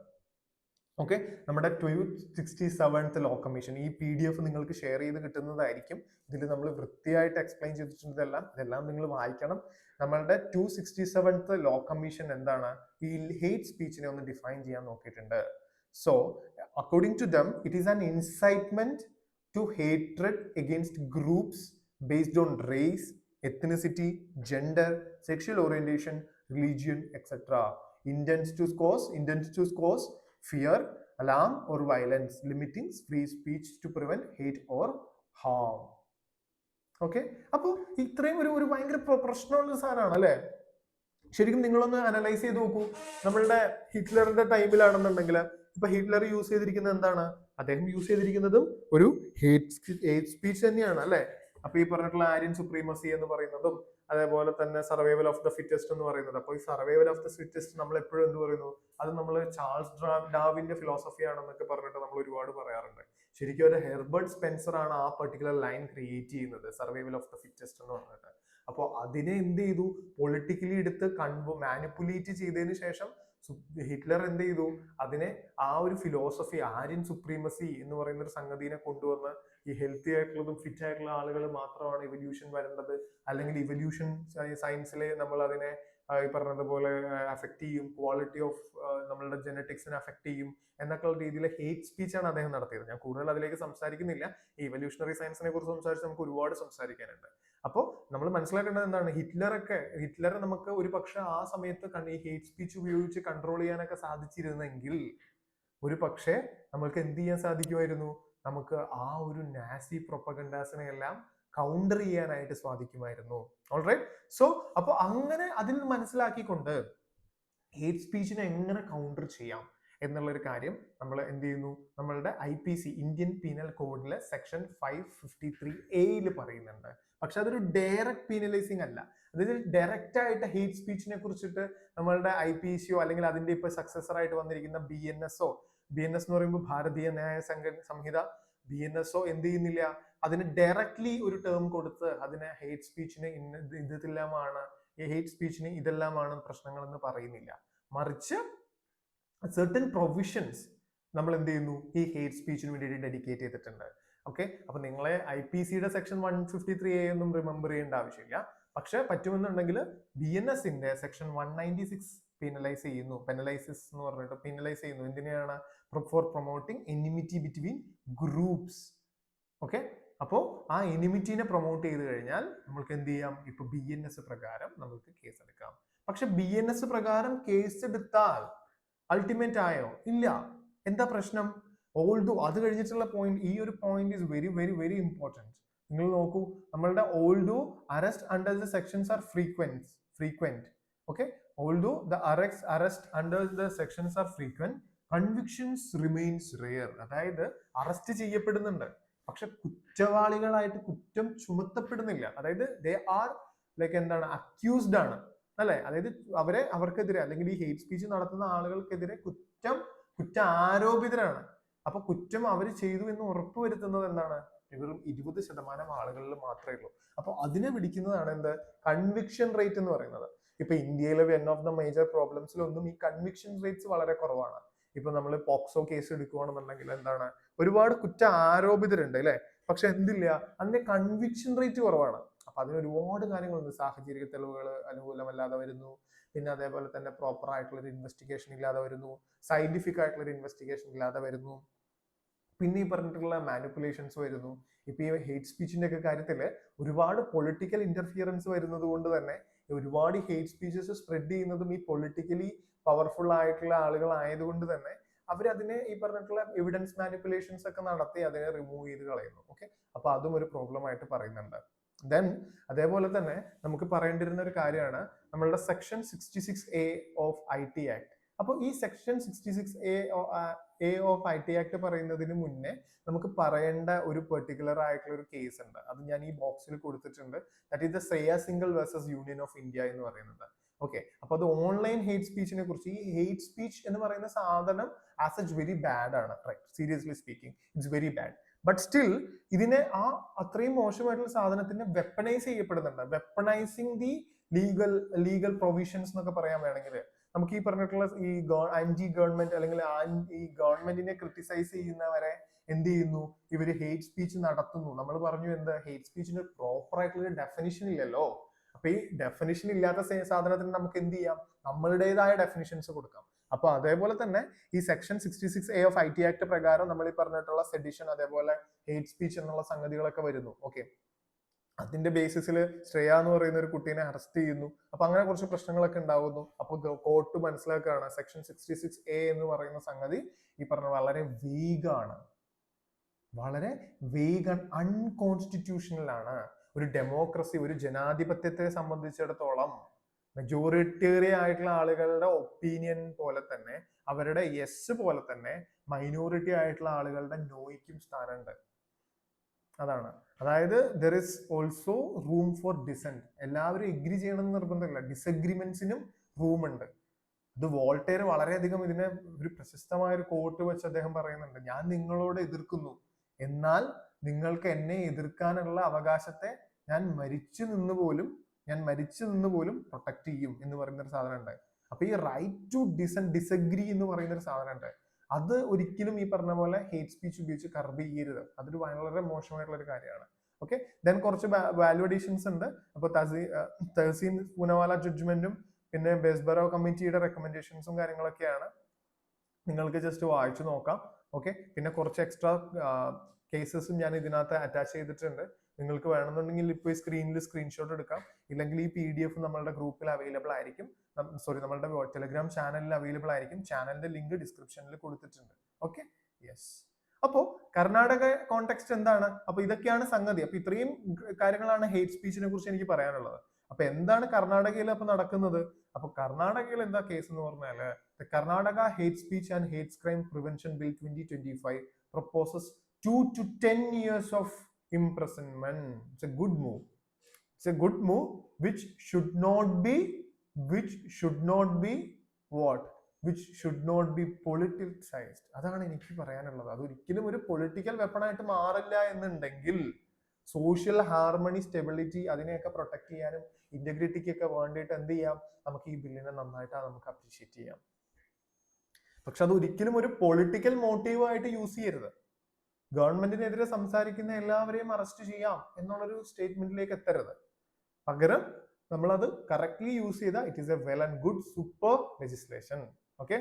ഓക്കെ, നമ്മുടെ 267th ലോ കമ്മീഷൻ, ഈ PDF നിങ്ങൾക്ക് ഷെയർ ചെയ്ത് കിട്ടുന്നതായിരിക്കും. ഇതിൽ നമ്മൾ വൃത്തിയായിട്ട് എക്സ്പ്ലെയിൻ ചെയ്തിട്ടുണ്ട് ഇതെല്ലാം നിങ്ങൾ വായിക്കണം. നമ്മളുടെ 267th ലോ കമ്മീഷൻ എന്താണ്, ഈ ഹേറ്റ് സ്പീച്ചിനെ ഒന്ന് ഡിഫൈൻ ചെയ്യാൻ നോക്കിയിട്ടുണ്ട്. So according to them it is an incitement to hatred against groups based on race, ethnicity, gender, sexual orientation, religion, etc. Intends to cause fear, alarm or violence, limiting free speech to prevent hate or harm. Okay, അപ്പോൾ ഇത്രയും ഒരു ഭയങ്കര പ്രശ്നമുള്ള സാധനമാണ് അല്ലേ. ശരിക്കും നിങ്ങളൊന്ന് അനലൈസ് ചെയ്ത് നോക്കൂ. നമ്മളുടെ ഹിറ്റ്ലറിന്റെ ടൈമിലാണെന്നുണ്ടെങ്കിൽ ഇപ്പൊ ഹിറ്റ്ലർ യൂസ് ചെയ്തിരിക്കുന്നത് എന്താണ്, അദ്ദേഹം യൂസ് ചെയ്തിരിക്കുന്നതും ഒരു ഹേറ്റ് സ്പീച്ച് തന്നെയാണ് അല്ലെ. അപ്പൊ ഈ പറഞ്ഞിട്ടുള്ള ആര്യൻ സുപ്രീമസി എന്ന് പറയുന്നതും അതേപോലെ തന്നെ സർവൈവൽ ഓഫ് ദ ഫിറ്റസ്റ്റ് എന്ന് പറയുന്നത്. അപ്പോൾ ഈ സർവൈവൽ ഓഫ് ദ ഫിറ്റസ്റ്റ് നമ്മൾ എപ്പോഴും എന്ത് പറയുന്നു, അത് നമ്മൾ ചാൾസ് ഡാർവിന്റെ ഫിലോസഫി ആണെന്നൊക്കെ പറഞ്ഞിട്ട് നമ്മൾ ഒരുപാട് പറയാറുണ്ട്. ശരിക്കും ഒരു ഹെർബർട്ട് സ്പെൻസർ ആണ് ആ പെർട്ടിക്കുലർ ലൈൻ ക്രിയേറ്റ് ചെയ്യുന്നത്, സർവൈവൽ ഓഫ് ദ ഫിറ്റസ്റ്റ് എന്ന് പറഞ്ഞിട്ട്. അപ്പോൾ അതിനെ എന്ത് ചെയ്തു, പൊളിറ്റിക്കലി എടുത്ത് മാനിപ്പുലേറ്റ് ചെയ്തതിന് ശേഷം ഹിറ്റ്ലർ എന്ത് ചെയ്തു, അതിനെ ആ ഒരു ഫിലോസഫി ആര്യൻ സുപ്രീമസി എന്ന് പറയുന്ന ഒരു സംഗതിനെ കൊണ്ടുവന്ന് ഈ ഹെൽത്തി ആയിട്ടുള്ളതും ഫിറ്റ് ആയിട്ടുള്ള ആളുകൾ മാത്രമാണ് ഇവല്യൂഷൻ വരേണ്ടത്, അല്ലെങ്കിൽ ഇവല്യൂഷൻ സയൻസിലെ നമ്മൾ അതിനെ ഈ പറഞ്ഞതുപോലെ അഫക്ട് ചെയ്യും, ക്വാളിറ്റി ഓഫ് നമ്മളുടെ ജെനറ്റിക്സിനെ അഫക്ട് ചെയ്യും എന്നൊക്കെയുള്ള രീതിയിൽ ഹേറ്റ് സ്പീച്ച് ആണ് അദ്ദേഹം നടത്തിയത്. ഞാൻ കൂടുതൽ അതിലേക്ക് സംസാരിക്കുന്നില്ല. ഈ ഇവല്യൂഷണറി സയൻസിനെ കുറിച്ച് സംസാരിച്ച് നമുക്ക് ഒരുപാട് സംസാരിക്കാനുണ്ട്. അപ്പോൾ നമ്മൾ മനസ്സിലാക്കേണ്ടത് എന്താണ്, ഹിറ്റ്ലറെ നമുക്ക് ഒരു പക്ഷെ ആ സമയത്ത് ഈ ഹേറ്റ് സ്പീച്ച് ഉപയോഗിച്ച് കൺട്രോൾ ചെയ്യാനൊക്കെ സാധിച്ചിരുന്നെങ്കിൽ ഒരു പക്ഷേ നമ്മൾക്ക് എന്ത് ചെയ്യാൻ സാധിക്കുമായിരുന്നു, നമുക്ക് ആ ഒരു നാസി പ്രൊപ്പഗൻഡാസിനെ എല്ലാം കൗണ്ടർ ചെയ്യാനായിട്ട് സാധിക്കുമായിരുന്നു. ഓൾറൈറ്റ്, സോ അപ്പൊ അങ്ങനെ അതിൽ മനസ്സിലാക്കിക്കൊണ്ട് ഹേറ്റ് സ്പീച്ചിനെ എങ്ങനെ കൗണ്ടർ ചെയ്യാം എന്നുള്ളൊരു കാര്യം നമ്മൾ എന്ത് ചെയ്യുന്നു, നമ്മളുടെ IPC ഇന്ത്യൻ പീനൽ കോഡിലെ സെക്ഷൻ 553A പറയുന്നുണ്ട്. പക്ഷെ അതൊരു ഡയറക്റ്റ് പീനലൈസിങ് അല്ല. അതായത് ഡയറക്റ്റ് ആയിട്ട് ഹേറ്റ് സ്പീച്ചിനെ കുറിച്ചിട്ട് നമ്മളുടെ IPCയോ അല്ലെങ്കിൽ അതിന്റെ ഇപ്പൊ സക്സസർ ആയിട്ട് വന്നിരിക്കുന്ന BNS എന്ന് പറയുമ്പോൾ ഭാരതീയ ന്യായ സംഹിത, BNSO എന്ത് ചെയ്യുന്നില്ല, അതിന് ഡയറക്ട്ലി ഒരു ടേം കൊടുത്ത് അതിനെ ഹേറ്റ് സ്പീച്ചിന് ഇതെല്ലാമാണ്, ഈ ഹേറ്റ് സ്പീച്ചിന് ഇതെല്ലാമാണ് പ്രശ്നങ്ങൾ എന്ന് പറയുന്നില്ല. മറിച്ച് certain provisions നമ്മൾ എന്ത് ചെയ്യുന്നു, ഈ ഹേറ്റ് സ്പീച്ചിന് വേണ്ടിയിട്ട് ഡെഡിക്കേറ്റ് ചെയ്തിട്ടുണ്ട്. ഓക്കെ, അപ്പൊ നിങ്ങളെ IPCയുടെ സെക്ഷൻ 153A ഒന്നും റിമെമ്പർ ചെയ്യേണ്ട ആവശ്യമില്ല. പക്ഷെ പറ്റുമെന്നുണ്ടെങ്കിൽ BNSന്റെ സെക്ഷൻ 196 പെനലൈസ് ചെയ്യുന്നു, പെനലൈസിസ് എന്ന് പറഞ്ഞിട്ട് പെനലൈസ് ചെയ്യുന്നു. എന്തിനാണ്, for promoting enmity between groups. Okay, അപ്പോ ആ എനിമിറ്റിനെ പ്രൊമോട്ട് ചെയ്ത് കഴിഞ്ഞാൽ നമ്മൾക്ക് എന്ത് ചെയ്യാം, ഇപ്പൊ BNS പ്രകാരം നമുക്ക് കേസ് എടുക്കാം. പക്ഷെ BNS പ്രകാരം കേസ് എടുത്താൽ അൾട്ടിമേറ്റ് ആയോ, ഇല്ല. എന്താ പ്രശ്നം, ഓൾഡോ അത് കഴിഞ്ഞിട്ടുള്ള പോയിന്റ്, ഈ ഒരു point is very very very important. നിങ്ങൾ നോക്കൂ, നമ്മളുടെ although arrest under the sections are frequent. Okay, although the arrest under the sections are frequent, convictions remains rare. അതായത് അറസ്റ്റ് ചെയ്യപ്പെടുന്നുണ്ട് പക്ഷെ കുറ്റവാളികളായിട്ട് കുറ്റം ചുമത്തപ്പെടുന്നില്ല. അതായത് ദേ ആർ ലൈക്ക് എന്താണ്, അക്യൂസ്ഡ് ആണ് അല്ലെ. അതായത് അവർക്കെതിരെ അല്ലെങ്കിൽ ഈ ഹേറ്റ് സ്പീച്ച് നടത്തുന്ന ആളുകൾക്കെതിരെ കുറ്റാരോപിതരാണ്. അപ്പൊ കുറ്റം അവർ ചെയ്തു എന്ന് ഉറപ്പുവരുത്തുന്നത് എന്താണ്, വെറും 20% ആളുകളിൽ മാത്രമേ ഉള്ളൂ. അപ്പൊ അതിനെ പിടിക്കുന്നതാണ് എന്ത്, കൺവിക്ഷൻ റേറ്റ് എന്ന് പറയുന്നത്. ഇപ്പൊ ഇന്ത്യയിലെ വൺ ഓഫ് ദ മേജർ പ്രോബ്ലംസിലൊന്നും ഈ കൺവിക്ഷൻ റേറ്റ്സ് വളരെ കുറവാണ്. ഇപ്പൊ നമ്മൾ പോക്സോ കേസ് എടുക്കുകയാണെന്നുണ്ടെങ്കിൽ എന്താണ്, ഒരുപാട് ആരോപിതരുണ്ട് അല്ലെ, പക്ഷെ എന്തില്ല, അതിന്റെ കൺവിക്ഷൻ റേറ്റ് കുറവാണ്. അപ്പൊ അതിന് ഒരുപാട് കാര്യങ്ങളുണ്ട്. സാഹചര്യ തെളിവുകൾ അനുകൂലമല്ലാതെ വരുന്നു, പിന്നെ അതേപോലെ തന്നെ പ്രോപ്പർ ആയിട്ടുള്ള ഒരു ഇൻവെസ്റ്റിഗേഷൻ ഇല്ലാതെ വരുന്നു, സയന്റിഫിക് ആയിട്ടുള്ള ഒരു ഇൻവെസ്റ്റിഗേഷൻ ഇല്ലാതെ വരുന്നു, പിന്നെ ഈ പറഞ്ഞിട്ടുള്ള മാനിപ്പുലേഷൻസ് വരുന്നു. ഇപ്പൊ ഈ ഹേറ്റ് സ്പീച്ചിന്റെ ഒക്കെ കാര്യത്തിൽ ഒരുപാട് പൊളിറ്റിക്കൽ ഇന്റർഫിയറൻസ് വരുന്നത് കൊണ്ട് തന്നെ ഒരുപാട് ഹേറ്റ് സ്പീച്ചസ് സ്പ്രെഡ് ചെയ്യുന്നതും ഈ പൊളിറ്റിക്കലി പവർഫുൾ ആയിട്ടുള്ള ആളുകൾ ആയതുകൊണ്ട് തന്നെ അവരതിനെ ഈ പറഞ്ഞിട്ടുള്ള എവിഡൻസ് മാനിപ്പുലേഷൻസ് ഒക്കെ നടത്തി അതിനെ റിമൂവ് ചെയ്ത് കളയുന്നു. ഓക്കെ, അപ്പൊ അതും ഒരു പ്രോബ്ലം ആയിട്ട് പറയുന്നുണ്ട്. ദെൻ അതേപോലെ തന്നെ നമുക്ക് പറയേണ്ടിരുന്ന ഒരു കാര്യമാണ് നമ്മളുടെ section 66A of IT act. അപ്പോൾ ഈ section 66A of IT act പറയുന്നതിന് മുന്നേ നമുക്ക് പറയേണ്ട ഒരു പെർട്ടിക്കുലർ ആയിട്ടുള്ള ഒരു കേസ് ഉണ്ട്. അത് ഞാൻ ഈ ബോക്സിൽ കൊടുത്തിട്ടുണ്ട്. That is the Shreya Singhal versus union of India എന്ന് പറയുന്നത്. ഓക്കെ, അപ്പൊ അത് ഓൺലൈൻ ഹേറ്റ് സ്പീച്ചിനെ കുറിച്ച്. ഈ ഹേറ്റ് സ്പീച്ച് എന്ന് പറയുന്ന സാധനം ആസ് സച്ച് വെരി ബാഡ് ആണ്, right? Seriously speaking it's very bad. But still ഇതിനെ അത്രയും മോശമായിട്ടുള്ള സാധനത്തിനെ വെപ്പണൈസ് ചെയ്യപ്പെടുന്നുണ്ട്. വെപ്പണൈസിങ് ദി ലീഗൽ പ്രൊവിഷൻസ് എന്നൊക്കെ പറയാൻ വേണമെങ്കിൽ നമുക്ക് ഈ പറഞ്ഞിട്ടുള്ള ഈ ആന്റി ഗവൺമെന്റ് അല്ലെങ്കിൽ ഈ ഗവൺമെന്റിനെ ക്രിട്ടിസൈസ് ചെയ്യുന്നവരെ എന്ത് ചെയ്യുന്നു, ഇവര് ഹേറ്റ് സ്പീച്ച് നടത്തുന്നു. നമ്മൾ പറഞ്ഞു എന്താ, ഹേറ്റ് സ്പീച്ചിന് പ്രോപ്പർ ആയിട്ടുള്ള ഡെഫിനിഷൻ ഇല്ലല്ലോ. അപ്പൊ ഈ ഡെഫിനിഷൻ ഇല്ലാത്ത സാധനത്തിന് നമുക്ക് എന്ത് ചെയ്യാം, നമ്മളുടേതായ ഡെഫിനിഷൻസ് കൊടുക്കാം. അപ്പൊ അതേപോലെ തന്നെ ഈ section 66A of IT act പ്രകാരം നമ്മൾ ഈ പറഞ്ഞിട്ടുള്ള സെഡിഷൻ അതേപോലെ ഹേറ്റ് സ്പീച്ച് എന്നുള്ള സംഗതികളൊക്കെ വരുന്നു. ഓക്കെ, അതിന്റെ ബേസിസിൽ ശ്രേയ എന്ന് പറയുന്ന ഒരു കുട്ടീനെ അറസ്റ്റ് ചെയ്യുന്നു. അപ്പൊ അങ്ങനെ കുറച്ച് പ്രശ്നങ്ങളൊക്കെ ഉണ്ടാവുന്നു. അപ്പൊ കോർട്ട് മനസ്സിലാക്കുകയാണ് സെക്ഷൻ 66A എന്ന് പറയുന്ന സംഗതി ഈ പറഞ്ഞ വളരെ വീഗാണ്, വളരെ വീഗ് ആൻഡ് അൺകോൺസ്റ്റിറ്റ്യൂഷണൽ ആണ്. ഒരു ഡെമോക്രസി, ഒരു ജനാധിപത്യത്തെ സംബന്ധിച്ചിടത്തോളം മെജോറിറ്റേറിയൻ ആയിട്ടുള്ള ആളുകളുടെ ഒപ്പീനിയൻ പോലെ തന്നെ അവരുടെ യെസ് പോലെ തന്നെ മൈനോറിറ്റി ആയിട്ടുള്ള ആളുകളുടെ നോയ്ക്കും സ്ഥാനമുണ്ട്. അതാണ്, അതായത് there is also room for descent. എല്ലാവരും എഗ്രി ചെയ്യണമെന്ന് നിർബന്ധമില്ല, ഡിസഗ്രിമെന്റ്സിനും റൂം ഉണ്ട്. ഇത് വോൾട്ടയർ വളരെയധികം ഇതിനെ ഒരു പ്രശസ്തമായ ഒരു കോട്ട് വെച്ച് അദ്ദേഹം പറയുന്നുണ്ട്, ഞാൻ നിങ്ങളോട് എതിർക്കുന്നു, എന്നാൽ നിങ്ങൾക്ക് എന്നെ എതിർക്കാനുള്ള അവകാശത്തെ ഞാൻ മരിച്ചു നിന്ന് പോലും പ്രൊട്ടക്ട് ചെയ്യും എന്ന് പറയുന്ന ഒരു സാധനം ഉണ്ട്. അപ്പൊ ഈ റൈറ്റ് ടു ഡിസഗ്രി എന്ന് പറയുന്ന ഒരു സാധനം ഉണ്ട്. അത് ഒരിക്കലും ഈ പറഞ്ഞ പോലെ ഹേറ്റ് സ്പീച്ച് ഉപയോഗിച്ച് കർബ് ചെയ്യരുത്. അതൊരു വളരെ മോശമായിട്ടുള്ള ഒരു കാര്യമാണ്. ഓക്കെ, ദെൻ കുറച്ച് വാല്യൂ അഡീഷൻസ് ഉണ്ട്. അപ്പൊ തഹസീൻ പൂനവാല ജഡ്ജ്മെന്റും പിന്നെ ബെസ്ബറോ കമ്മിറ്റിയുടെ റെക്കമെൻഡേഷൻസും കാര്യങ്ങളൊക്കെയാണ്. നിങ്ങൾക്ക് ജസ്റ്റ് വായിച്ചു നോക്കാം. ഓക്കെ, പിന്നെ കുറച്ച് എക്സ്ട്രാ കേസസും ഞാൻ ഇതിനകത്ത് അറ്റാച്ച് ചെയ്തിട്ടുണ്ട്. നിങ്ങൾക്ക് വേണമെന്നുണ്ടെങ്കിൽ ഇപ്പോൾ ഈ സ്ക്രീനിൽ സ്ക്രീൻഷോട്ട് എടുക്കാം, ഇല്ലെങ്കിൽ ഈ PDF നമ്മളുടെ ഗ്രൂപ്പിൽ അവൈലബിൾ ആയിരിക്കും. നമ്മളുടെ ടെലിഗ്രാം ചാനലിൽ അവൈലബിൾ ആയിരിക്കും. ചാനലിന്റെ ലിങ്ക് ഡിസ്ക്രിപ്ഷനിൽ കൊടുത്തിട്ടുണ്ട്. Okay, yes. അപ്പോ കർണാടക കോണ്ടെക്സ്റ്റ് എന്താണ്? അപ്പൊ ഇതൊക്കെയാണ് സംഗതി. അപ്പൊ ഇത്രയും കാര്യങ്ങളാണ് ഹേറ്റ് സ്പീച്ചിനെ കുറിച്ച് എനിക്ക് പറയാനുള്ളത്. അപ്പൊ എന്താണ് കർണാടകയിൽ അപ്പൊ നടക്കുന്നത്? അപ്പൊ കർണാടകയിൽ എന്താ കേസ് എന്ന് പറഞ്ഞാല്, Karnataka hate speech and hate crime prevention bill 2025 proposes 2 to 10 years of imprisonment. It's a good move. It's a good move which should not be what? Which should not be politicized. അതാണ് എനിക്ക് പറയാനുള്ളത്. അതൊരിക്കലും ഒരു പൊളിറ്റിക്കൽ വെപ്പൺ ആയിട്ട് മാറില്ല എന്നുണ്ടെങ്കിൽ സോഷ്യൽ ഹാർമണി, സ്റ്റെബിലിറ്റി അതിനെയൊക്കെ പ്രൊട്ടക്ട് ചെയ്യാനും ഇന്റഗ്രിറ്റിക്കൊക്കെ വേണ്ടിയിട്ട് എന്ത് ചെയ്യാം, നമുക്ക് ഈ ബില്ലിനെ നന്നായിട്ട് നമുക്ക് അപ്രീഷിയേറ്റ് ചെയ്യാം. പക്ഷെ അത് ഒരിക്കലും ഒരു പൊളിറ്റിക്കൽ മോട്ടീവായിട്ട് യൂസ് ചെയ്യരുത്. ഗവൺമെന്റിനെതിരെ സംസാരിക്കുന്ന എല്ലാവരെയും അറസ്റ്റ് ചെയ്യാം എന്നുള്ളൊരു സ്റ്റേറ്റ്മെന്റിലേക്ക് എത്തരുത്. പകരം നമ്മളത് കറക്റ്റ്ലി യൂസ് ചെയ്താൽ it is a well and good super legislation. Okay,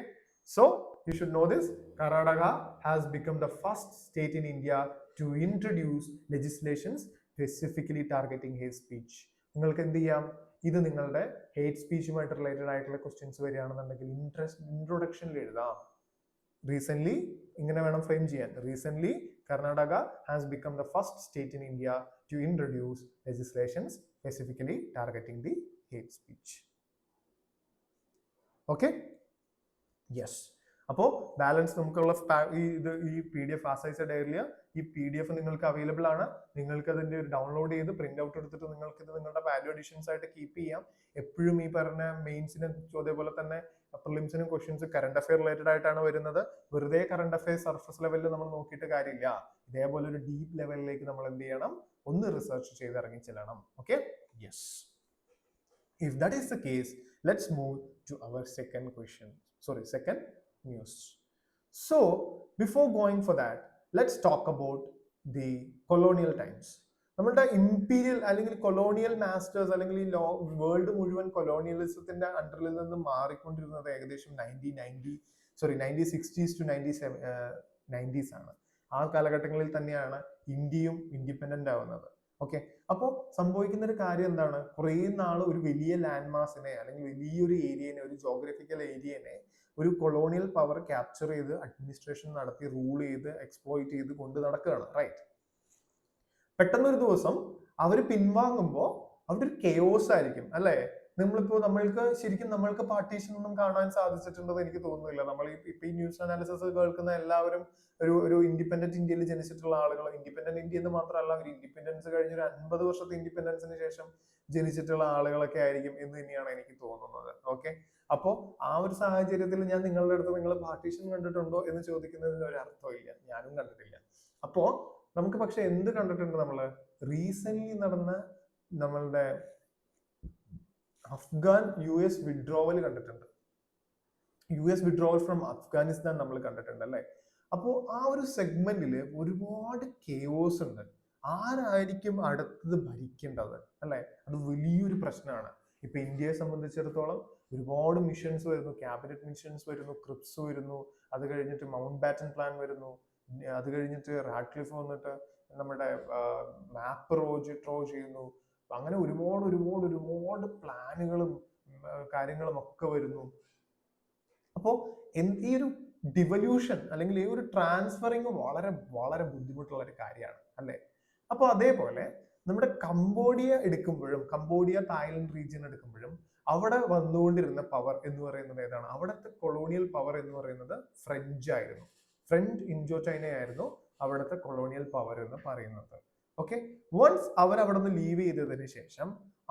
so you should know this. Karnataka has become the first state in India to introduce legislations specifically targeting hate speech. നിങ്ങൾക്ക് എന്ത് ചെയ്യാം, ഇത് നിങ്ങളുടെ ഹേറ്റ് സ്പീച്ചുമായിട്ട് റിലേറ്റഡ് ആയിട്ടുള്ള ക്വസ്റ്റ്യൻസ് വരികയാണെന്നുണ്ടെങ്കിൽ ഇൻട്രൊഡക്ഷനിൽ എഴുതാം. റീസെന്റ് ഇങ്ങനെ വേണം ഫ്രെയിം ചെയ്യാൻ. Recent Karnataka has become the first state in India to introduce legislations specifically targeting the hate speech. Okay, yes. അപ്പോൾ ബാലൻസ് നമുക്കുള്ള ഈ PDF as I said earlier, ഈ PDF നിങ്ങൾക്ക് അവൈലബിൾ ആണ്. നിങ്ങൾക്ക് അതിന്റെ ഒരു ഡൗൺലോഡ് ചെയ്ത് പ്രിന്റ് ഔട്ട് എടുത്തിട്ട് നിങ്ങൾക്ക് ഇത് നിങ്ങളുടെ വാല്യൂ അഡീഷൻസ് ആയിട്ട് കീപ്പ് ചെയ്യാം. എപ്പോഴും ഈ പറഞ്ഞ മെയിൻസിനും അതേപോലെ തന്നെ പ്രിലിംസിനും ക്വസ്റ്റ്യൻസ് കറണ്ട് അഫെയർ റിലേറ്റഡ് ആയിട്ടാണ് വരുന്നത്. വെറുതെ കറണ്ട് അഫെയർ സർഫസ് ലെവലിൽ നമ്മൾ നോക്കിയിട്ട് കാര്യമില്ല. ഇതേപോലെ ഒരു ഡീപ്പ് ലെവലിലേക്ക് നമ്മൾ എന്ത് ചെയ്യണം, ഒന്ന് റിസർച്ച് ചെയ്ത് ഇറങ്ങി ചെല്ലണം. Okay, yes. If that is the case, let's move to our second news. So before going for that, let's talk about the colonial times. നമ്മളുടെ ഇമ്പീരിയൽ അല്ലെങ്കിൽ കൊളോണിയൽ മാസ്റ്റേഴ്സ് അല്ലെങ്കിൽ ഈ വേൾഡ് മുഴുവൻ കൊളോണിയലിസത്തിന്റെ അണ്ടറിൽ നിന്ന് മാറിക്കൊണ്ടിരുന്നത് ഏകദേശം 1960s to 90s ആണ്. ആ കാലഘട്ടങ്ങളിൽ തന്നെയാണ് ഇന്ത്യയും ഇൻഡിപെൻഡന്റ് ആവുന്നത്. ഓക്കെ, അപ്പോൾ സംഭവിക്കുന്ന ഒരു കാര്യം എന്താണ്, കുറേ നാൾ ഒരു വലിയ ലാൻഡ് മാസിനെ അല്ലെങ്കിൽ വലിയൊരു ഏരിയനെ, ഒരു ജോഗ്രഫിക്കൽ ഏരിയനെ ഒരു കൊളോണിയൽ പവർ ക്യാപ്ചർ ചെയ്ത് അഡ്മിനിസ്ട്രേഷൻ നടത്തി റൂൾ ചെയ്ത് എക്സ്പ്ലോയിറ്റ് ചെയ്ത് കൊണ്ട് നടക്കുകയാണ്, റൈറ്റ്. പെട്ടെന്നൊരു ദിവസം അവർ പിൻവാങ്ങുമ്പോൾ അവിടെ ഒരു കെയോസ് ആയിരിക്കും അല്ലെ. നമ്മൾക്ക് ശരിക്കും നമ്മൾക്ക് പാർട്ടീഷൻ ഒന്നും കാണാൻ സാധിച്ചിട്ടുണ്ടെന്ന് എനിക്ക് തോന്നുന്നില്ല. നമ്മൾ ഇപ്പൊ ഈ ന്യൂസ് അനാലിസിസ് കേൾക്കുന്ന എല്ലാവരും ഒരു ഇൻഡിപെൻഡന്റ് ഇന്ത്യയിൽ ജനിച്ചിട്ടുള്ള ആളുകൾ, ഇൻഡിപെൻഡന്റ് ഇന്ത്യ എന്ന് മാത്രമല്ല, ഒരു ഇൻഡിപെൻഡൻസ് കഴിഞ്ഞ ഒരു 50 വർഷത്തെ ഇൻഡിപെൻഡൻസിന് ശേഷം ജനിച്ചിട്ടുള്ള ആളുകളൊക്കെ ആയിരിക്കും എന്ന് തന്നെയാണ് എനിക്ക് തോന്നുന്നത്. ഓക്കെ, അപ്പോ ആ ഒരു സാഹചര്യത്തിൽ ഞാൻ നിങ്ങളുടെ അടുത്ത് നിങ്ങൾ പാർട്ടീഷൻ കണ്ടിട്ടുണ്ടോ എന്ന് ചോദിക്കുന്നതിന് ഒരു അർത്ഥമില്ല, ഞാനും കണ്ടിട്ടില്ല. അപ്പോ നമുക്ക് പക്ഷെ എന്ത് കണ്ടിട്ടുണ്ട്, നമ്മള് റീസെന്റ് നടന്ന നമ്മളുടെ അഫ്ഗാൻ US വിഡ്രോവൽ കണ്ടിട്ടുണ്ട്. US വിഡ്രോവൽ ഫ്രം അഫ്ഗാനിസ്ഥാൻ നമ്മൾ കണ്ടിട്ടുണ്ട് അല്ലെ. അപ്പോൾ ആ ഒരു സെഗ്മെന്റില് ഒരുപാട് കെയോസ് ഉണ്ട്. ആരായിരിക്കും അടുത്തത് ഭരിക്കേണ്ടത് അല്ലെ, അത് വലിയൊരു പ്രശ്നമാണ്. ഇപ്പൊ ഇന്ത്യയെ സംബന്ധിച്ചിടത്തോളം ഒരുപാട് മിഷൻസ് വരുന്നു, ക്യാബിനറ്റ് മിഷൻസ് വരുന്നു, ക്രിപ്സ് വരുന്നു, അത് കഴിഞ്ഞിട്ട് മൗണ്ട് ബാറ്റൻ പ്ലാൻ വരുന്നു, അത് കഴിഞ്ഞിട്ട് റാഡ്ക്ലിഫ് വന്നിട്ട് നമ്മുടെ മാപ്പ് ഡ്രോ ചെയ്യുന്നു. അങ്ങനെ ഒരുപാട് ഒരുപാട് ഒരുപാട് പ്ലാനുകളും കാര്യങ്ങളും ഒക്കെ വരുന്നു. അപ്പോ ഈ ഒരു ഡിവല്യൂഷൻ അല്ലെങ്കിൽ ഈ ഒരു ട്രാൻസ്ഫറിങ് വളരെ വളരെ ബുദ്ധിമുട്ടുള്ള ഒരു കാര്യമാണ് അല്ലെ. അപ്പൊ അതേപോലെ നമ്മുടെ കംബോഡിയ എടുക്കുമ്പോഴും, കംബോഡിയ തായ്ലൻഡ് റീജിയൻ എടുക്കുമ്പോഴും അവിടെ വന്നുകൊണ്ടിരുന്ന പവർ എന്ന് പറയുന്നത് ഏതാണ്, അവിടുത്തെ കൊളോണിയൽ പവർ എന്ന് പറയുന്നത് ഫ്രഞ്ച് ആയിരുന്നു. ഫ്രഞ്ച് ഇൻഡോ ചൈന ആയിരുന്നു അവിടുത്തെ കൊളോണിയൽ പവർ എന്ന് പറയുന്നത്. ഓക്കെ, വൺസ് അവർ അവിടെ നിന്ന് ലീവ് ചെയ്തതിന് ശേഷം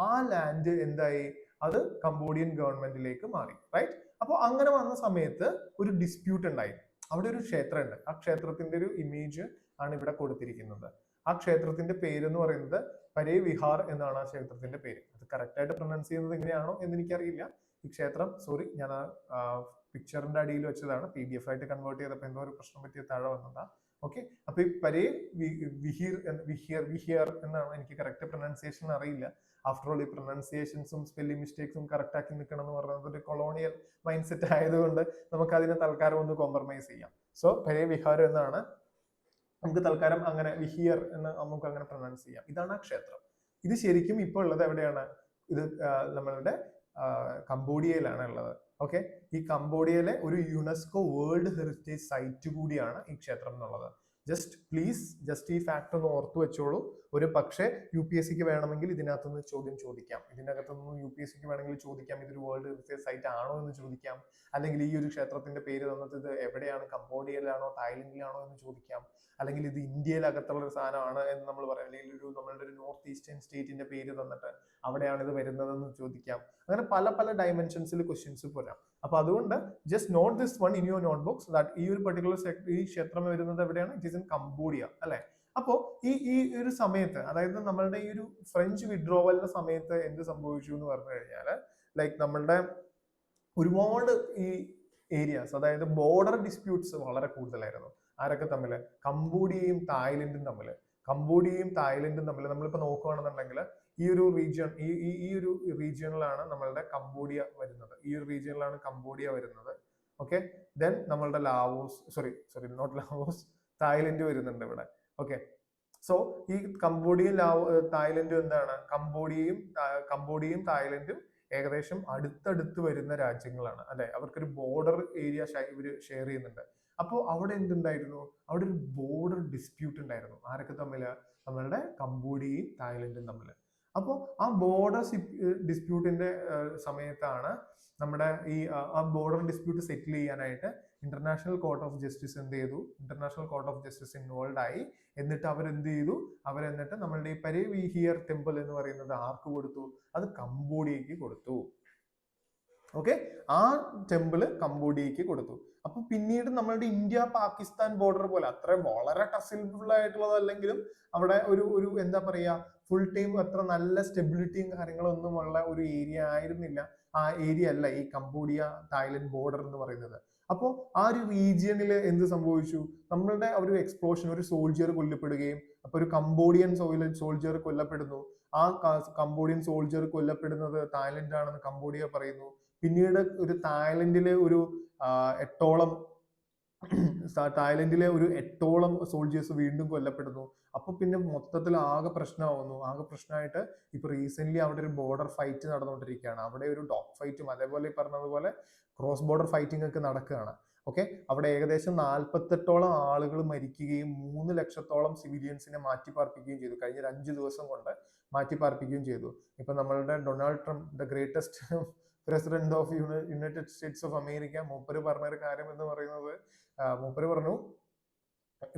ആ ലാൻഡ് എന്തായി, അത് കംബോഡിയൻ ഗവൺമെന്റിലേക്ക് മാറി, റൈറ്റ്. അപ്പോൾ അങ്ങനെ വന്ന സമയത്ത് ഒരു ഡിസ്പ്യൂട്ട് ഉണ്ടായി. അവിടെ ഒരു ക്ഷേത്രമുണ്ട്, ആ ക്ഷേത്രത്തിന്റെ ഒരു ഇമേജ് ആണ് ഇവിടെ കൊടുത്തിരിക്കുന്നത്. ആ ക്ഷേത്രത്തിന്റെ പേര് എന്ന് പറയുന്നത് പരേ വിഹാർ എന്നാണ് ആ ക്ഷേത്രത്തിന്റെ പേര്. അത് കറക്റ്റ് ആയിട്ട് പ്രൊനൗൺസ് ചെയ്യുന്നത് എങ്ങനെയാണോ എന്ന് എനിക്കറിയില്ല. ഈ ക്ഷേത്രം, സോറി, ഞാൻ ആ പിക്ചറിന്റെ അടിയിൽ വെച്ചതാണ്, PDF ആയിട്ട് കൺവേർട്ട് ചെയ്തപ്പോൾ എന്തോ ഒരു പ്രശ്നം പറ്റിയ താഴെ വന്നതാ. ഓക്കെ, അപ്പൊ ഈ പരേ വിഹിയർ എന്നാണ്, എനിക്ക് കറക്റ്റ് പ്രൊനൗൺസിയേഷൻ അറിയില്ല. ആഫ്റ്റർ ഓൾ ഈ പ്രൊനൗൺസിയേഷൻസും സ്പെല്ലിംഗ് മിസ്റ്റേക്സും കറക്റ്റ് ആക്കി നിൽക്കണം എന്ന് പറയുന്നത് ഒരു കൊളോണിയൽ മൈൻഡ് സെറ്റ് ആയതുകൊണ്ട് നമുക്ക് അതിനെ തൽക്കാലം ഒന്ന് കോംപ്രമൈസ് ചെയ്യാം. സോ പരേ വിഹാർ എന്നാണ് നമുക്ക് തൽക്കാലം, അങ്ങനെ വിഹിയർ എന്ന് നമുക്ക് അങ്ങനെ പ്രൊനൗൺസ് ചെയ്യാം. ഇതാണ് ആ ക്ഷേത്രം. ഇത് ശരിക്കും ഇപ്പോൾ ഉള്ളത് എവിടെയാണ്, ഇത് നമ്മളുടെ കംബോഡിയയിലാണ് ഉള്ളത്. ഓക്കെ, ഈ കംബോഡിയയിലെ ഒരു യുനെസ്കോ വേൾഡ് ഹെറിറ്റേജ് സൈറ്റ് കൂടിയാണ് ഈ ക്ഷേത്രം എന്നുള്ളത്. ജസ്റ്റ് ഈ ഫാക്ട് ഒന്ന് ഓർത്തു വെച്ചോളൂ. ഒരു പക്ഷേ UPSCക്ക് വേണമെങ്കിൽ ഇതിനകത്തുനിന്ന് ചോദ്യം ചോദിക്കാം, ഇതിനകത്തുനിന്ന് UPSCക്ക് വേണമെങ്കിൽ ചോദിക്കാം, ഇതൊരു വേൾഡ് ഹെറിറ്റേജ് സൈറ്റ് ആണോ എന്ന് ചോദിക്കാം. അല്ലെങ്കിൽ ഈ ഒരു ക്ഷേത്രത്തിന്റെ പേര് തന്നിട്ട് ഇത് എവിടെയാണ്, കംബോഡിയയിലാണോ തായ്ലൻഡിലാണോ എന്ന് ചോദിക്കാം. അല്ലെങ്കിൽ ഇത് ഇന്ത്യയിലകത്തുള്ള ഒരു സാധനമാണ് എന്ന് നമ്മൾ പറയാം. അല്ലെങ്കിൽ നമ്മളുടെ ഒരു നോർത്ത് ഈസ്റ്റേൺ സ്റ്റേറ്റിന്റെ പേര് തന്നിട്ട് അവിടെയാണ് ഇത് വരുന്നതെന്ന് ചോദിക്കാം. അങ്ങനെ പല പല ഡയമെൻഷൻസിൽ ക്വസ്റ്റ്യൻസ് വരാം. അപ്പൊ അതുകൊണ്ട് just note this one in your notebooks, that ഈ ഒരു പെർട്ടിക്കുലർ ഈ ക്ഷേത്രം വരുന്നത് എവിടെയാണ്, ഇറ്റ് ഈസ് ഇൻ കംബോഡിയ അല്ലെ. അപ്പോ ഈ ഒരു സമയത്ത്, അതായത് നമ്മളുടെ ഈ ഒരു ഫ്രഞ്ച് വിഡ്രോവലിന്റെ സമയത്ത് എന്ത് സംഭവിച്ചു എന്ന് പറഞ്ഞു കഴിഞ്ഞാൽ, ലൈക്ക് നമ്മളുടെ ഒരുപാട് ഈ ഏരിയാസ്, അതായത് ബോർഡർ ഡിസ്പ്യൂട്ട്സ് വളരെ കൂടുതലായിരുന്നു. ആരൊക്കെ തമ്മിൽ, കംബോഡിയയും തായ്ലൻഡും തമ്മിൽ. നമ്മളിപ്പോ നോക്കുകയാണെന്നുണ്ടെങ്കിൽ ഈ ഒരു റീജിയൺ, ഈ ഒരു റീജിയണിലാണ് നമ്മളുടെ കംബോഡിയ വരുന്നത്. ഓക്കെ, ദെൻ നമ്മളുടെ നോട്ട് ലാവോസ്, തായ്ലൻഡ് വരുന്നുണ്ട് ഇവിടെ. ഓക്കെ, സോ ഈ കംബോഡിയയും തായ്ലൻഡും എന്താണ്, കംബോഡിയയും തായ്ലൻഡും ഏകദേശം അടുത്തടുത്ത് വരുന്ന രാജ്യങ്ങളാണ് അല്ലെ. അവർക്കൊരു ബോർഡർ ഏരിയ ഇവര് ഷെയർ ചെയ്യുന്നുണ്ട്. അപ്പോൾ അവിടെ എന്തുണ്ടായിരുന്നു, അവിടെ ഒരു ബോർഡർ ഡിസ്പ്യൂട്ട് ഉണ്ടായിരുന്നു. ആരൊക്കെ തമ്മില്, നമ്മളുടെ കംബോഡിയയും തായ്ലൻഡും തമ്മിൽ. അപ്പോൾ ആ ബോർഡർ ഡിസ്പ്യൂട്ടിന്റെ സമയത്താണ് നമ്മുടെ ആ ബോർഡർ ഡിസ്പ്യൂട്ട് സെറ്റിൽ ചെയ്യാനായിട്ട് ഇന്റർനാഷണൽ കോർട്ട് ഓഫ് ജസ്റ്റിസ് എന്ത് ചെയ്തു, ഇൻവോൾവ് ആയി. എന്നിട്ട് അവരെന്ത് ചെയ്തു, അവരെന്നിട്ട് നമ്മളുടെ ഈ പരേ വിഹിയർ ടെമ്പിൾ എന്ന് പറയുന്നത് ആർക്ക് കൊടുത്തു, അത് കംബോഡിയക്ക് കൊടുത്തു. ഓക്കെ, ആ ടെമ്പിള് കംബോഡിയക്ക് കൊടുത്തു. അപ്പൊ പിന്നീട് നമ്മളുടെ ഇന്ത്യ പാകിസ്ഥാൻ ബോർഡർ പോലെ അത്ര വളരെ ടസിൽഫുൾ ആയിട്ടുള്ളതല്ലെങ്കിലും അവിടെ ഒരു എന്താ പറയാ, ഫുൾ ടൈം അത്ര നല്ല സ്റ്റെബിലിറ്റിയും കാര്യങ്ങളൊന്നും ഉള്ള ഒരു ഏരിയ ആയിരുന്നില്ല. ആ ഏരിയ അല്ല ഈ കംബോഡിയ തായ്ലൻഡ് ബോർഡർ എന്ന് പറയുന്നത്. അപ്പോൾ ആ ഒരു റീജിയണിൽ എന്ത് സംഭവിച്ചു, നമ്മളുടെ ഒരു എക്സ്പ്ലോഷൻ, ഒരു സോൾജിയർ കൊല്ലപ്പെടുകയും, അപ്പൊ ഒരു കംബോഡിയൻ സോൾജിയർ കൊല്ലപ്പെടുന്നു. ആ കംബോഡിയൻ സോൾജിയർ കൊല്ലപ്പെടുന്നത് തായ്ലൻഡ് ആണെന്ന് കംബോഡിയ പറയുന്നു. പിന്നീട് ഒരു തായ്ലൻഡിലെ ഒരു 8ഓളം തായ്ലൻഡിലെ ഒരു 8ഓളം സോൾജേഴ്സ് വീണ്ടും കൊല്ലപ്പെടുന്നു. അപ്പൊ പിന്നെ മൊത്തത്തിൽ ആകെ പ്രശ്നമാവുന്നു. ആകെ പ്രശ്നമായിട്ട് ഇപ്പൊ റീസെന്റ് അവിടെ ഒരു ബോർഡർ ഫൈറ്റ് നടന്നുകൊണ്ടിരിക്കുകയാണ്. അവിടെ ഒരു ഡോഗ് ഫൈറ്റും അതേപോലെ ഈ പറഞ്ഞതുപോലെ ക്രോസ് ബോർഡർ ഫൈറ്റിംഗ് ഒക്കെ നടക്കുകയാണ്. ഓക്കെ, അവിടെ ഏകദേശം 48ഓളം ആളുകൾ മരിക്കുകയും 3 ലക്ഷത്തോളം സിവിലിയൻസിനെ മാറ്റിപ്പാർപ്പിക്കുകയും ചെയ്തു. കഴിഞ്ഞ 5 ദിവസം കൊണ്ട് മാറ്റിപ്പാർപ്പിക്കുകയും ചെയ്തു. ഇപ്പൊ നമ്മളുടെ Donald Trump, the greatest president of United States of America, മൂപ്പര് പറഞ്ഞൊരു കാര്യം എന്ന് പറയുന്നത്, മൂപ്പര് പറഞ്ഞു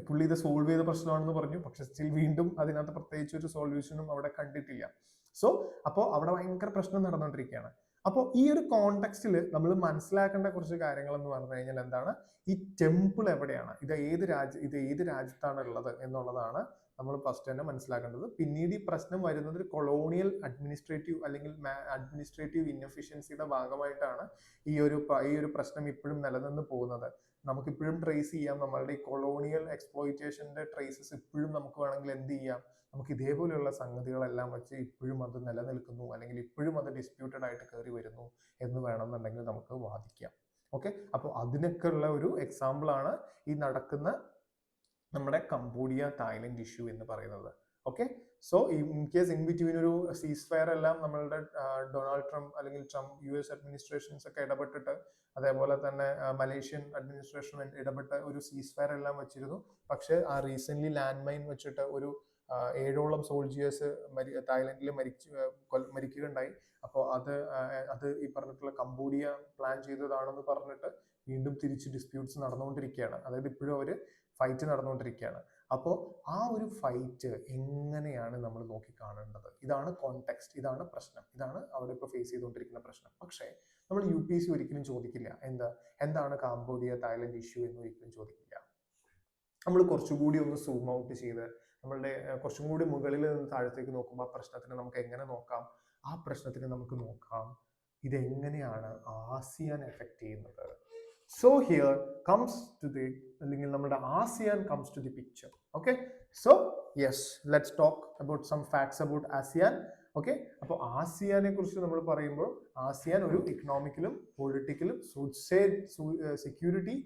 പുള്ളി ഇത് സോൾവ് ചെയ്ത പ്രശ്നമാണെന്ന് പറഞ്ഞു. പക്ഷെ സ്റ്റിൽ വീണ്ടും അതിനകത്ത് പ്രത്യേകിച്ച് ഒരു സൊല്യൂഷനും അവിടെ കണ്ടിട്ടില്ല. സോ അപ്പോൾ അവിടെ ഭയങ്കര പ്രശ്നം നടന്നുകൊണ്ടിരിക്കുകയാണ്. അപ്പോൾ ഈ ഒരു കോണ്ടെക്സ്റ്റിൽ നമ്മൾ മനസ്സിലാക്കേണ്ട കുറച്ച് കാര്യങ്ങൾ എന്ന് പറഞ്ഞു കഴിഞ്ഞാൽ എന്താണ്, ഈ ടെമ്പിൾ എവിടെയാണ്, ഇത് ഏത് രാജ്യത്താണ് ഉള്ളത് എന്നുള്ളതാണ് നമ്മൾ ഫസ്റ്റ് തന്നെ മനസ്സിലാക്കേണ്ടത്. പിന്നീട് ഈ പ്രശ്നം വരുന്നത് ഒരു കൊളോണിയൽ അഡ്മിനിസ്ട്രേറ്റീവ് അല്ലെങ്കിൽ അഡ്മിനിസ്ട്രേറ്റീവ് ഇൻഎഫിഷ്യൻസിയുടെ ഭാഗമായിട്ടാണ് ഈ ഒരു പ്രശ്നം ഇപ്പോഴും നിലനിന്ന് പോകുന്നത്. നമുക്കിപ്പോഴും ട്രേസ് ചെയ്യാം, നമ്മളുടെ ഈ കൊളോണിയൽ എക്സ്പ്ലോയിറ്റേഷന്റെ ട്രേസസ് ഇപ്പോഴും നമുക്ക് വേണമെങ്കിൽ എന്ത് ചെയ്യാം, നമുക്ക് ഇതേപോലെയുള്ള സംഗതികളെല്ലാം വെച്ച് ഇപ്പോഴും അത് നിലനിൽക്കുന്നു അല്ലെങ്കിൽ ഇപ്പോഴും അത് ഡിസ്പ്യൂട്ടഡ് ആയിട്ട് കയറി വരുന്നു എന്ന് വേണമെന്നുണ്ടെങ്കിൽ നമുക്ക് വാദിക്കാം. ഓക്കെ, അപ്പോൾ അതിനൊക്കെ ഉള്ള ഒരു എക്സാമ്പിൾ ആണ് ഈ നടക്കുന്ന നമ്മുടെ കംബോഡിയ തായ്ലൻഡ് ഇഷ്യൂ എന്ന് പറയുന്നത്. Okay, so in case in between ഒരു സീസ് ഫയർ എല്ലാം നമ്മളുടെ ഡൊണാൾഡ് ട്രംപ് അല്ലെങ്കിൽ ട്രംപ് US അഡ്മിനിസ്ട്രേഷൻസ് ഒക്കെ ഇടപെട്ടിട്ട്, അതേപോലെ തന്നെ മലേഷ്യൻ അഡ്മിനിസ്ട്രേഷൻ ഇടപെട്ട് ഒരു സീസ് ഫയർ എല്ലാം വെച്ചിരുന്നു. പക്ഷെ ആ റീസെന്റ് ലാൻഡ് മൈൻ വെച്ചിട്ട് ഒരു 7ഓളം സോൾജിയേഴ്സ് തായ്ലൻഡിൽ മരിക്കുകയുണ്ടായി. അപ്പോൾ അത് ഈ പറഞ്ഞിട്ടുള്ള കംബോഡിയ പ്ലാൻ ചെയ്തതാണെന്ന് പറഞ്ഞിട്ട് വീണ്ടും തിരിച്ച് ഡിസ്പ്യൂട്ട്സ് നടന്നുകൊണ്ടിരിക്കുകയാണ്. അതായത് ഇപ്പോഴും അവര് ഫൈറ്റ് നടന്നുകൊണ്ടിരിക്കുകയാണ്. അപ്പോൾ ആ ഒരു ഫൈറ്റ് എങ്ങനെയാണ് നമ്മൾ നോക്കി കാണേണ്ടത്? ഇതാണ് കോണ്ടെക്സ്റ്റ്, ഇതാണ് പ്രശ്നം, ഇതാണ് അവിടെ ഇപ്പോൾ ഫേസ് ചെയ്തുകൊണ്ടിരിക്കുന്ന പ്രശ്നം. പക്ഷേ നമ്മൾ UPSC ഒരിക്കലും ചോദിക്കില്ല എന്താണ് കംബോഡിയ തായ്ലൻഡ് ഇഷ്യൂ എന്ന് ഒരിക്കലും ചോദിക്കില്ല. നമ്മൾ കുറച്ചുകൂടി ഒന്ന് സൂം ഔട്ട് ചെയ്ത് നമ്മളുടെ കുറച്ചും കൂടി മുകളിൽ നിന്ന് താഴത്തേക്ക് നോക്കുമ്പോൾ ആ പ്രശ്നത്തിന് നമുക്ക് എങ്ങനെ നോക്കാം, ആ പ്രശ്നത്തിന് നമുക്ക് നോക്കാം ഇതെങ്ങനെയാണ് ആസിയാൻ എഫക്ട് ചെയ്യുന്നത്. So here comes to the അല്ലെങ്കിൽ നമ്മുടെ ASEAN comes to the picture. Okay, so yes, let's talk about some facts about ASEAN. Okay, അപ്പോൾ ആസിയാനെ കുറിച്ച് നമ്മൾ പറയുമ്പോൾ ആസിയാൻ ഒരു ഇക്കണോമിക്കലും പൊളിറ്റിക്കലും സെക്യൂരിറ്റി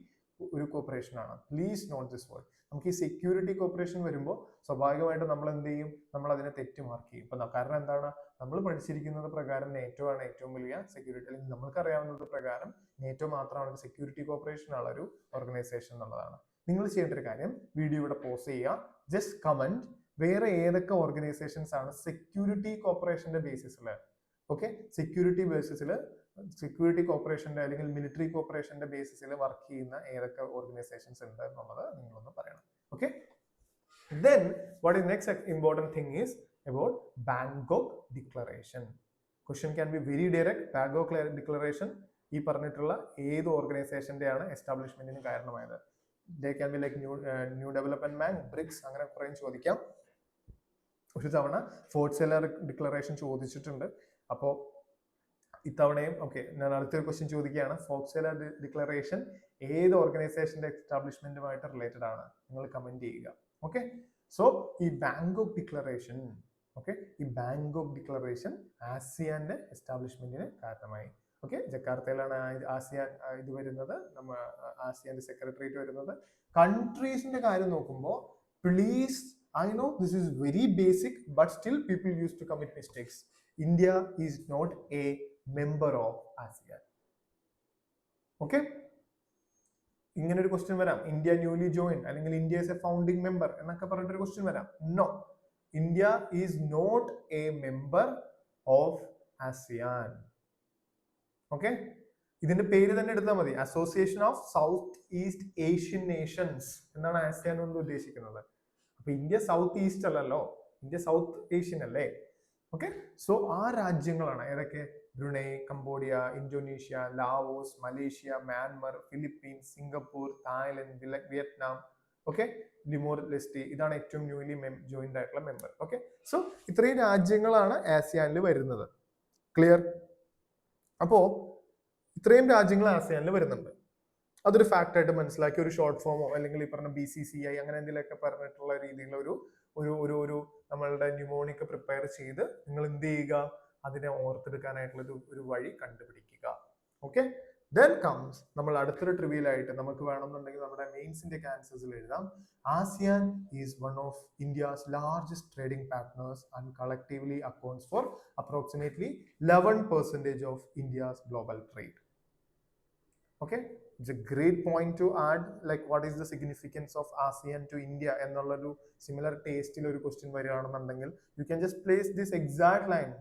ഒരു കോപ്പറേഷൻ ആണ്. Please note this word. നമുക്ക് ഈ സെക്യൂരിറ്റി കോപ്പറേഷൻ വരുമ്പോൾ സ്വാഭാവികമായിട്ട് നമ്മൾ എന്ത് ചെയ്യും, നമ്മൾ അതിനെ തെറ്റ് മാർക്ക് ചെയ്യും. ഇപ്പൊ കാരണം എന്താണ്, നമ്മൾ പഠിച്ചിരിക്കുന്നത് പ്രകാരം നേറ്റോ ആണ് ഏറ്റവും വലിയ സെക്യൂരിറ്റി, അല്ലെങ്കിൽ നമ്മൾക്ക് അറിയാവുന്നത് പ്രകാരം നേറ്റോ മാത്രമാണ് സെക്യൂരിറ്റി കോപ്പറേഷൻ ഉള്ള ഒരു ഓർഗനൈസേഷൻ എന്നുള്ളതാണ്. നിങ്ങൾ ചെയ്യേണ്ട ഒരു കാര്യം, വീഡിയോ ഇവിടെ പോസ് ചെയ്യുക, ജസ്റ്റ് കമന്റ് വേറെ ഏതൊക്കെ ഓർഗനൈസേഷൻസ് ആണ് സെക്യൂരിറ്റി കോപ്പറേഷന്റെ ബേസിസിൽ, ഓക്കെ, സെക്യൂരിറ്റി കോപ്പറേഷന്റെ അല്ലെങ്കിൽ മിലിറ്ററി കോപ്പറേഷന്റെ ബേസിസിൽ വർക്ക് ചെയ്യുന്ന ഏതൊക്കെ ഓർഗനൈസേഷൻസ് ഉണ്ട് എന്നുള്ളത് നിങ്ങളൊന്ന് പറയണം. Okay, then what is next important thing is about Bangkok Declaration. Question can be very direct. Bangkok Declaration ഈ പറഞ്ഞിട്ടുള്ള ഏത് ഓർഗനൈസേഷന്റെ ആണ് എസ്റ്റാബ്ലിഷ്മെന്റിന് കാരണമായത്? They can be like New Development Bank, BRICS, അങ്ങനെ കുറേ ചോദിക്കാം. ഒരു തവണ ഫോർട്ട് സെല്ലർ ഡിക്ലറേഷൻ ചോദിച്ചിട്ടുണ്ട്. അപ്പോൾ ഇത്തവണയും ഓക്കെ, ഞാൻ അടുത്തൊരു ക്വസ്റ്റ്യൻ ചോദിക്കുകയാണ്. ഫോർട്ട് സെല്ലർ ഡിക്ലറേഷൻ ഏത് ഓർഗനൈസേഷന്റെ എസ്റ്റാബ്ലിഷ്മെന്റുമായിട്ട് റിലേറ്റഡ് ആണ്? നിങ്ങൾ കമന്റ് ചെയ്യുക. ഓക്കെ, സോ ഈ ബാങ്കോക്ക് ഡിക്ലറേഷൻ, ഓക്കെ, ഈ ബാങ്കോക്ക് ഡിക്ലറേഷൻ ആസിയാന്റെ എസ്റ്റാബ്ലിഷ്മെന്റിന് കാരണമായി. ഓക്കെ, ജക്കാർത്തയിലാണ് ആസിയാൻ ഇത് വരുന്നത്, നമ്മൾ ആസിയാന്റെ സെക്രട്ടേറിയറ്റ് വരുന്നത്. കൺട്രീസിന്റെ കാര്യം നോക്കുമ്പോൾ please, I know this is very basic, but still people used to commit mistakes. India is not a member of ASEAN. Okay? ഇങ്ങനെ ഒരു ക്വസ്റ്റ്യൻ വരാം, ഇന്ത്യ ന്യൂലി ജോയിൻ അല്ലെങ്കിൽ India is a founding member എന്നൊക്കെ പറഞ്ഞിട്ടൊരു ക്വസ്റ്റ്യൻ വരാം. No, India is not a member of ASEAN. Okay, ഇതിന്റെ പേര് തന്നെ എടുത്താൽ മതി, association of south east Asian nations എന്നാണ് ASEAN കൊണ്ട് ഉദ്ദേശിക്കുന്നത്. അപ്പൊ ഇന്ത്യ സൗത്ത് ഈസ്റ്റ് അല്ലല്ലോ, ഇന്ത്യ സൗത്ത് ഏഷ്യൻ അല്ലേ. ഓക്കെ, സോ ആ രാജ്യങ്ങളാണ് ഏതൊക്കെ? Brunei, Cambodia, Indonesia, Laos, Malaysia, Myanmar, Philippines, Singapore, Thailand, Vietnam, okay, Timor Leste. ഇതാണ് ഏറ്റവും ന്യൂലി ജോയിൻഡ് ആയിട്ടുള്ള മെമ്പർ. ഓക്കെ, സോ ഇത്രയും രാജ്യങ്ങളാണ് ASEANൽ വരുന്നത്. ക്ലിയർ? അപ്പോ ഇത്രയും രാജ്യങ്ങൾ ASEANൽ വരുന്നുണ്ട്. അതൊരു ഫാക്ട് ആയിട്ട് മനസ്സിലാക്കി ഒരു ഷോർട്ട് ഫോമോ അല്ലെങ്കിൽ ഈ പറഞ്ഞ BCCI അങ്ങനെ എന്തെങ്കിലുമൊക്കെ പറഞ്ഞിട്ടുള്ള രീതിയിലുള്ള ഒരു നമ്മളുടെ ന്യൂമോണിക് പ്രിപ്പയർ ചെയ്ത് നിങ്ങൾ എന്ത് ചെയ്യുക, അതിനെ ഓർത്തെടുക്കാനായിട്ടുള്ള ഒരു വഴി കണ്ടുപിടിക്കുക. ഓക്കെ, Then comes നമ്മൾ അടുത്തൊരു ട്രിവിയലായിട്ട് നമുക്ക് വേണമെന്നുണ്ടെങ്കിൽ നമ്മുടെ മെയിൻസിന്റെ ആൻസേഴ്സിൽ എഴുതാം. ASEAN is one of India's largest trading partners and collectively accounts for approximately 11% of India's global trade. Okay, it's a great point to add, like what is the significance of ASEAN to India എന്നുള്ളൊരു സിമിലർ ടേസ്റ്റിൽ ഒരു ക്വസ്റ്റ്യൻ വരികയാണെന്നുണ്ടെങ്കിൽ you can just place this exact line.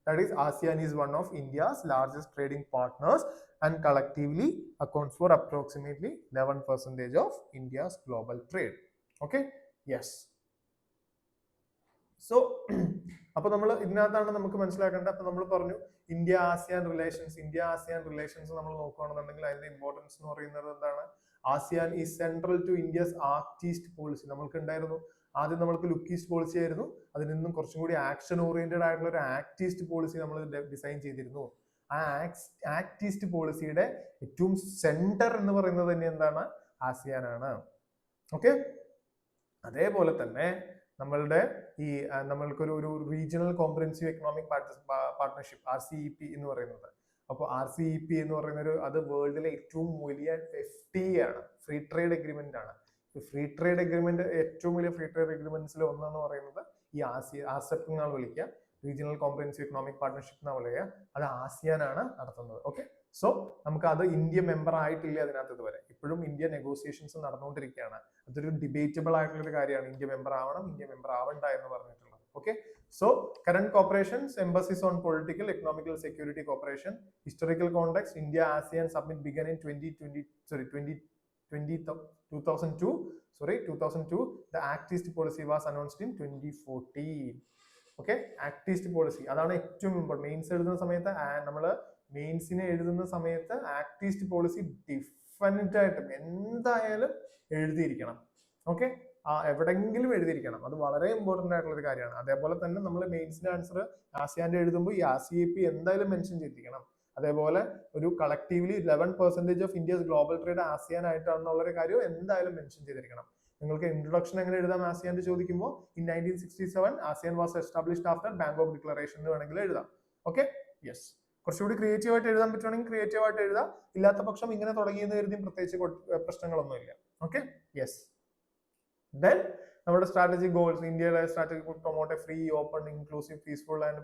That is, ASEAN is one of India's largest trading partners and collectively accounts for approximately 11% of India's global trade. Okay, yes. So അപ്പൊ നമ്മൾ ഇതിനകത്താണ് നമുക്ക് മനസ്സിലാക്കേണ്ടത്. അപ്പൊ നമ്മൾ പറഞ്ഞു ഇന്ത്യ ആസിയാൻ റിലേഷൻസ് നമ്മൾ നോക്കുകയാണെന്നുണ്ടെങ്കിൽ അതിന്റെ ഇമ്പോർട്ടൻസ് എന്ന് പറയുന്നത് എന്താണ്? ASEAN is central to India's act east policy. നമ്മൾക്ക് ഉണ്ടായിരുന്നു ആദ്യം നമ്മൾക്ക് ലുക്ക് ഈസ്റ്റ് പോളിസി ആയിരുന്നു, അതിൽ നിന്നും കുറച്ചും കൂടി ആക്ഷൻ ഓറിയന്റഡ് ആയിട്ടുള്ള ഒരു ആക്ട് ഈസ്റ്റ് പോളിസി നമ്മൾ ഡിസൈൻ ചെയ്തിരുന്നു. ആ ആക്ട് ഈസ്റ്റ് പോളിസിയുടെ ഏറ്റവും സെന്റർ എന്ന് പറയുന്നത് തന്നെ എന്താണ്? ASEAN ആണ്. ഓക്കെ, അതേപോലെ തന്നെ നമ്മളുടെ ഈ നമ്മൾക്കൊരു regional comprehensive economic partnership RCEP എന്ന് പറയുന്നത്. അപ്പോൾ RCEP എന്ന് പറയുന്ന അത് വേൾഡിലെ ഏറ്റവും വലിയ FTA ആണ്, ഫ്രീ ട്രേഡ് എഗ്രിമെന്റ് ആണ്. ഫ്രീ ട്രേഡ് എഗ്രിമെന്റ് ഏറ്റവും വലിയ ഫ്രീ ട്രേഡ് എഗ്രിമെന്റ്സിൽ ഒന്നെന്ന് പറയുന്നത് ഈ RCEP എന്നാണ് വിളിക്കുക, റീജിയണൽ കോംപ്രിഹെൻസീവ് എക്കണോമിക് പാർട്ട്ണർഷിപ്പ് എന്നാണ് വിളിക്കുക. അത് ASEAN ആണ് നടത്തുന്നത്. ഓക്കെ, സോ നമുക്ക് അത് ഇന്ത്യ മെമ്പർ ആയിട്ടില്ല അതിനകത്ത് ഇതുവരെ. ഇപ്പോഴും ഇന്ത്യ നെഗോസിയേഷൻസ് നടന്നുകൊണ്ടിരിക്കുകയാണ്. അതൊരു ഡിബേറ്റബിൾ ആയിട്ടുള്ള ഒരു കാര്യമാണ്, ഇന്ത്യ മെമ്പർ ആവണം, ഇന്ത്യ മെമ്പർ ആവണ്ട എന്ന് പറഞ്ഞിട്ടുള്ളത്. Okay, so current cooperations, embassies on political, economical, security corporation, historical context, India ASEAN submit began in 2002. The Act East policy was announced in 2014. Okay, act east policy അതാണ് ഏറ്റവും ഇമ്പോർട്ടൻറ്റ്. മെയിൻസ് എഴുതുന്ന സമയത്ത് മെയിൻസിനെ എഴുതുന്ന സമയത്ത് ആക്ട് ഈസ്റ്റ് പോളിസി ഡിഫറൻറ്റ് ആയിട്ടും എന്തായാലും എഴുതിയിരിക്കണം. ഓക്കെ, എവിടെങ്കിലും എഴുതിയിരിക്കണം. അത് വളരെ ഇമ്പോർട്ടന്റ് ആയിട്ടുള്ള ഒരു കാര്യമാണ്. അതേപോലെ തന്നെ നമ്മൾ മെയിൻസിന്റെ ആൻസർ ASEAN എഴുതുമ്പോൾ ഈ RCEP എന്തായാലും മെൻഷൻ ചെയ്തിരിക്കണം. അതേപോലെ ഒരു collectively 11% of India's global trade ASEAN ആയിട്ടാണെന്നുള്ളൊരു കാര്യം എന്തായാലും മെൻഷൻ ചെയ്തിരിക്കണം. നിങ്ങൾക്ക് ഇൻട്രൊഡക്ഷൻ എങ്ങനെ എഴുതാം ASEAN ചോദിക്കുമ്പോൾ in 1967 ASEAN was established after Bangkok declaration എന്ന് വേണമെങ്കിൽ എഴുതാം. Okay, yes. കുറച്ചുകൂടി ക്രിയേറ്റീവ് ആയിട്ട് എഴുതാൻ പറ്റുവാണെങ്കിൽ ക്രിയേറ്റീവ് ആയിട്ട് എഴുതാം. ഇല്ലാത്ത പക്ഷം ഇങ്ങനെ തുടങ്ങിയെന്ന് കരുതി പ്രത്യേകിച്ച് പ്രശ്നങ്ങളൊന്നുമില്ല. Okay, yes. ദെൻ നമ്മുടെ സ്ട്രാറ്റജിക് ഗോൾസ്, ഇന്ത്യയുടെ strategy promote A free, open, inclusive, peaceful and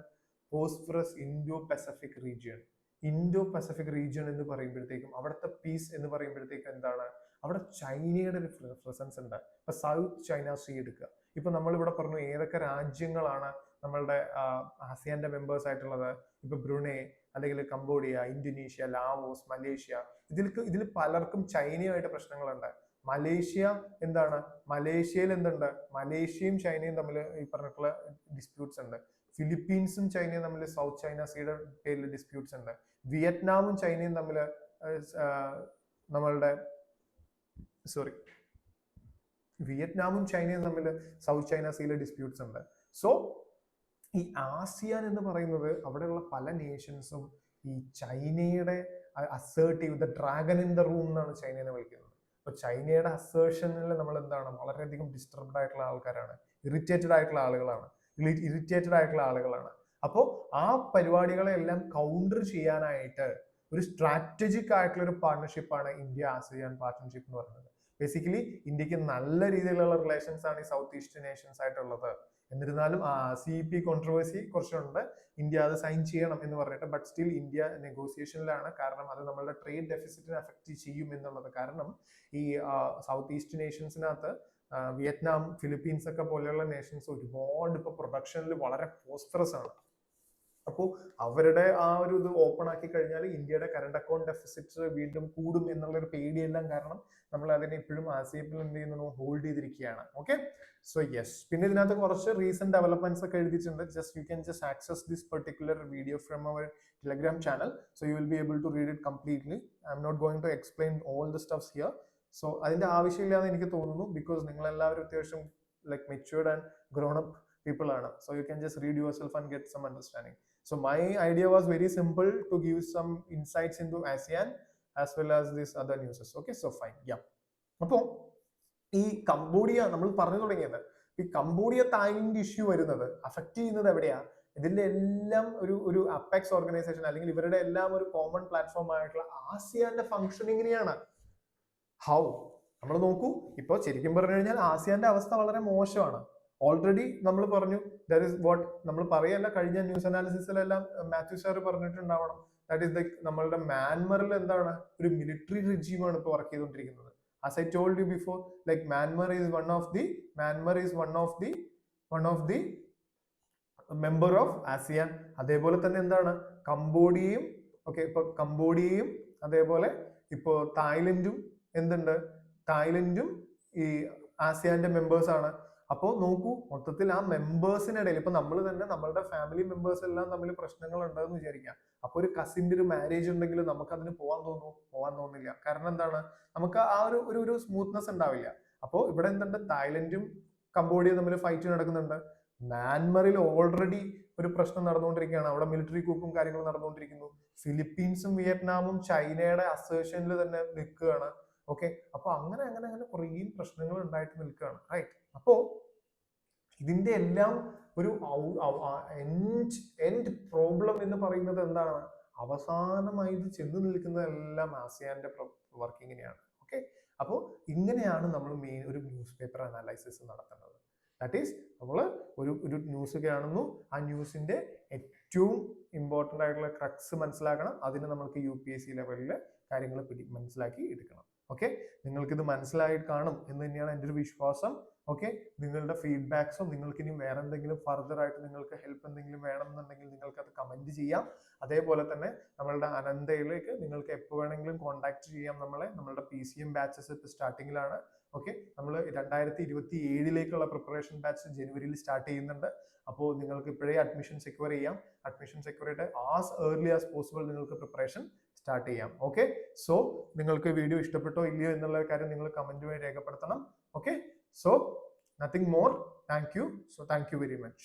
prosperous Indo Pacific region. Indo Pacific region എന്ന് പറയുമ്പോഴത്തേക്കും അവിടുത്തെ പീസ് എന്ന് പറയുമ്പോഴത്തേക്കും എന്താണ്? അവിടെ ചൈനയുടെ ഒരു പ്രസൻസ് ഉണ്ട്. ഇപ്പൊ സൗത്ത് ചൈന സീ എടുക്കുക. ഇപ്പൊ നമ്മൾ ഇവിടെ പറഞ്ഞു ഏതൊക്കെ രാജ്യങ്ങളാണ് നമ്മളുടെ ASEANന്റെ മെമ്പേഴ്സ് ആയിട്ടുള്ളത്. ഇപ്പൊ ബ്രുണൈ, അല്ലെങ്കിൽ കംബോഡിയ, ഇന്തോനേഷ്യ, ലാവോസ്, മലേഷ്യ. ഇതിൽ പലർക്കും ചൈനയുമായിട്ട് പ്രശ്നങ്ങളുണ്ട്. മലേഷ്യ എന്താണ്? മലേഷ്യയിൽ എന്തുണ്ട്? മലേഷ്യയും ചൈനയും തമ്മിൽ ഈ പറഞ്ഞിട്ടുള്ള ഡിസ്പ്യൂട്ട്സ് ഉണ്ട്. ഫിലിപ്പീൻസും ചൈനയും തമ്മിൽ സൗത്ത് ചൈന സീയുടെ പേരിൽ ഡിസ്പ്യൂട്ട്സ് ഉണ്ട്. വിയറ്റ്നാമും ചൈനയും തമ്മിൽ വിയറ്റ്നാമും ചൈനയും തമ്മിൽ സൗത്ത് ചൈന സീയിലെ ഡിസ്പ്യൂട്ട്സ് ഉണ്ട്. സോ ഈ ASEAN എന്ന് പറയുന്നത് അവിടെയുള്ള പല നേഷൻസും ഈ ചൈനയുടെ assertive, the dragon in the room എന്നാണ് ചൈനയെ വിളിക്കുന്നത്. അപ്പൊ ചൈനയുടെ അസേർഷനിൽ നമ്മൾ എന്താണ്? വളരെയധികം ഡിസ്റ്റർബ്ഡ് ആയിട്ടുള്ള ആൾക്കാരാണ്, ഇറിറ്റേറ്റഡ് ആയിട്ടുള്ള ആളുകളാണ്. അപ്പോൾ ആ പരിപാടികളെല്ലാം കൗണ്ടർ ചെയ്യാനായിട്ട് ഒരു സ്ട്രാറ്റജിക് ആയിട്ടുള്ള ഒരു പാർട്ണർഷിപ്പാണ് ഇന്ത്യ ASEAN പാർട്ണർഷിപ്പ് എന്ന് പറയുന്നത്. ബേസിക്കലി ഇന്ത്യക്ക് നല്ല രീതിയിലുള്ള റിലേഷൻസ് ആണ് ഈ സൗത്ത് ഈസ്റ്റ് നേഷൻസ് ആയിട്ടുള്ളത്. എന്നിരുന്നാലും RCEP കോൺട്രവേഴ്സി കുറച്ചുണ്ട്. ഇന്ത്യ അത് സൈൻ ചെയ്യണം എന്ന് പറഞ്ഞിട്ട്, ബട്ട് സ്റ്റിൽ ഇന്ത്യ നെഗോസിയേഷനിലാണ്. കാരണം അത് നമ്മളുടെ ട്രേഡ് ഡെഫിസിറ്റിനെ അഫക്റ്റ് ചെയ്യും എന്നുള്ളത്. കാരണം ഈ സൗത്ത് ഈസ്റ്റ് നേഷൻസിനകത്ത് വിയറ്റ്നാം, ഫിലിപ്പീൻസ് ഒക്കെ പോലെയുള്ള നേഷൻസ് ഒരുപാട് ഇപ്പൊ പ്രൊഡക്ഷനിൽ വളരെ പ്രോസ്പെറസ് ആണ്. അപ്പോൾ അവരുടെ ആ ഒരു ഇത് ഓപ്പൺ ആക്കി കഴിഞ്ഞാൽ ഇന്ത്യയുടെ കറണ്ട് അക്കൗണ്ട് ഡെഫിസിറ്റ് വീണ്ടും കൂടും എന്നുള്ള ഒരു പേടിയെല്ലാം കാരണം നമ്മൾ അതിനെ ഇപ്പോഴും RCEP-ൽ എന്ത് ചെയ്യുന്നു? ഹോൾഡ് ചെയ്തിരിക്കുകയാണ്. Okay, so yes. പിന്നെ ഇതിനകത്ത് കുറച്ച് റീസെന്റ് ഡെവലപ്മെന്റ്സ് ഒക്കെ എഴുതിയിട്ടുണ്ട്. You can just access this particular video from our Telegram channel. So you will be able to read it completely. I am not going to explain all the stuffs here. So അതിന്റെ ആവശ്യമില്ലാന്ന് എനിക്ക് തോന്നുന്നു. ബിക്കോസ് നിങ്ങൾ എല്ലാവരും അത്യാവശ്യം like matured and grown up people ആണ്. So you can just read yourself and get some understanding. So my idea was very simple, to give some insights into ASEAN as well as this other news. Okay, so fine, yeah. അപ്പോൾ ഈ കംബോഡിയ നമ്മൾ പറഞ്ഞു തുടങ്ങിയത്, ഈ കംബോഡിയ തായ്ലൻഡ് ഇഷ്യൂ വരുന്നത് അഫക്റ്റ് ചെയ്യുന്നത് എവിടെയാ? ഇതിന്റെ എല്ലാം ഒരു അപ്പെക്സ് ഓർഗനൈസേഷൻ അല്ലെങ്കിൽ ഇവരുടെ എല്ലാം ഒരു കോമൺ പ്ലാറ്റ്ഫോം ആയിട്ടുള്ള ആസിയാന്റെ ഫംഗ്ഷൻ ഇങ്ങനെയാണ്. ഹൗ നമ്മൾ നോക്കൂ, ഇപ്പോൾ ശരിക്കും പറഞ്ഞു കഴിഞ്ഞാൽ ആസിയാന്റെ അവസ്ഥ വളരെ മോശമാണ്. ഓൾറെഡി നമ്മൾ പറഞ്ഞു ദാറ്റ് ഇസ് വാട്ട് നമ്മൾ പറയല്ല, കഴിഞ്ഞ ന്യൂസ് അനാലിസിസിലെല്ലാം മാത്യു സാർ പറഞ്ഞിട്ടുണ്ടാവണം. ദാറ്റ് ഇസ് ലൈക്ക് നമ്മളുടെ മ്യാൻമറിൽ എന്താണ് ഒരു മിലിറ്ററി റിജീമാണ് ഇപ്പോൾ വർക്ക് ചെയ്തുകൊണ്ടിരിക്കുന്നത്. As I told you before, like Myanmar is one of the member of ASEAN. അതേപോലെ തന്നെ എന്താണ് കംബോഡിയയും, ഓക്കെ, ഇപ്പൊ കംബോഡിയയും അതേപോലെ ഇപ്പോ തായ്ലൻഡും എന്തുണ്ട്, തായ്ലൻഡും ഈ ആസിയാന്റെ മെമ്പേഴ്സ് ആണ്. അപ്പോൾ നോക്കൂ, മൊത്തത്തിൽ ആ മെമ്പേഴ്സിനിടയിൽ ഇപ്പൊ നമ്മൾ തന്നെ നമ്മളുടെ ഫാമിലി മെമ്പേഴ്സ് എല്ലാം തമ്മിൽ പ്രശ്നങ്ങൾ ഉണ്ടെന്ന് വിചാരിക്കാം. അപ്പൊ ഒരു കസിന്റെ ഒരു മാരേജ് ഉണ്ടെങ്കിൽ നമുക്ക് അതിന് പോകാൻ തോന്നില്ല. കാരണം എന്താണ്, നമുക്ക് ആ ഒരു സ്മൂത്ത്നെസ് ഉണ്ടാവില്ല. അപ്പോൾ ഇവിടെ എന്തുണ്ട്, തായ്ലൻഡും കംബോഡിയയും തമ്മിൽ ഫൈറ്റ് നടക്കുന്നുണ്ട്. മ്യാൻമറിൽ ഓൾറെഡി ഒരു പ്രശ്നം നടന്നുകൊണ്ടിരിക്കുകയാണ്, അവിടെ മിലിറ്ററി കൂപ്പും കാര്യങ്ങളും നടന്നുകൊണ്ടിരിക്കുന്നു. ഫിലിപ്പീൻസും വിയറ്റ്നാമും ചൈനയുടെ അസേഷനിൽ തന്നെ നിൽക്കുകയാണ്. ഓക്കെ, അപ്പൊ അങ്ങനെ കുറേ പ്രശ്നങ്ങൾ ഉണ്ടായിട്ട് നിൽക്കുകയാണ്, റൈറ്റ്? അപ്പോ ഇതിന്റെ എല്ലാം ഒരു എൻഡ് പ്രോബ്ലം എന്ന് പറയുന്നത് എന്താണ്, അവസാനമായി ഇത് ചെന്ന് നിൽക്കുന്നതെല്ലാം ആസിയാന്റെ വർക്കിങ്ങിനെയാണ്. ഓക്കെ, അപ്പോൾ ഇങ്ങനെയാണ് നമ്മൾ മെയിൻ ഒരു ന്യൂസ് പേപ്പർ അനാലിസിസ് നടത്തുന്നത്. ദാറ്റ് ഈസ് നമ്മൾ ഒരു ന്യൂസ് കാണുന്നു, ആ ന്യൂസിന്റെ ഏറ്റവും ഇമ്പോർട്ടൻ്റ് ആയിട്ടുള്ള ക്രക്സ് മനസ്സിലാക്കണം. അതിന് നമുക്ക് UPSC ലെവലിൽ കാര്യങ്ങൾ മനസ്സിലാക്കി എടുക്കണം. ഓക്കെ, നിങ്ങൾക്കിത് മനസ്സിലായി കാണും എന്ന് തന്നെയാണ് എൻ്റെ ഒരു വിശ്വാസം. ഓക്കെ, നിങ്ങളുടെ ഫീഡ്ബാക്സും നിങ്ങൾക്ക് ഇനി വേറെ എന്തെങ്കിലും ഫർദർ ആയിട്ട് നിങ്ങൾക്ക് ഹെൽപ്പ് എന്തെങ്കിലും വേണമെന്നുണ്ടെങ്കിൽ നിങ്ങൾക്ക് അത് കമന്റ് ചെയ്യാം. അതേപോലെ തന്നെ നമ്മളുടെ അനന്തയിലേക്ക് നിങ്ങൾക്ക് എപ്പോൾ വേണമെങ്കിലും കോൺടാക്ട് ചെയ്യാം. നമ്മളുടെ PCM ബാച്ചസ് ഇപ്പോൾ സ്റ്റാർട്ടിങ്ങിലാണ്. ഓക്കെ, നമ്മൾ 2027 പ്രിപ്പറേഷൻ ബാച്ച് ജനുവരിയിൽ സ്റ്റാർട്ട് ചെയ്യുന്നുണ്ട്. അപ്പോൾ നിങ്ങൾക്ക് ഇപ്പോഴേ അഡ്മിഷൻ സെക്യൂർ ചെയ്യാം. അഡ്മിഷൻ സെക്യൂർ ചെയ്തിട്ട് ആസ് ഏർലി ആസ് പോസിബിൾ നിങ്ങൾക്ക് പ്രിപ്പറേഷൻ സ്റ്റാർട്ട് ചെയ്യാം. ഓക്കെ, സോ നിങ്ങൾക്ക് വീഡിയോ ഇഷ്ടപ്പെട്ടോ ഇല്ലയോ എന്നുള്ള കാര്യം നിങ്ങൾ കമന്റ് വഴി രേഖപ്പെടുത്തണം. Okay, so nothing more. Thank you. So thank you very much.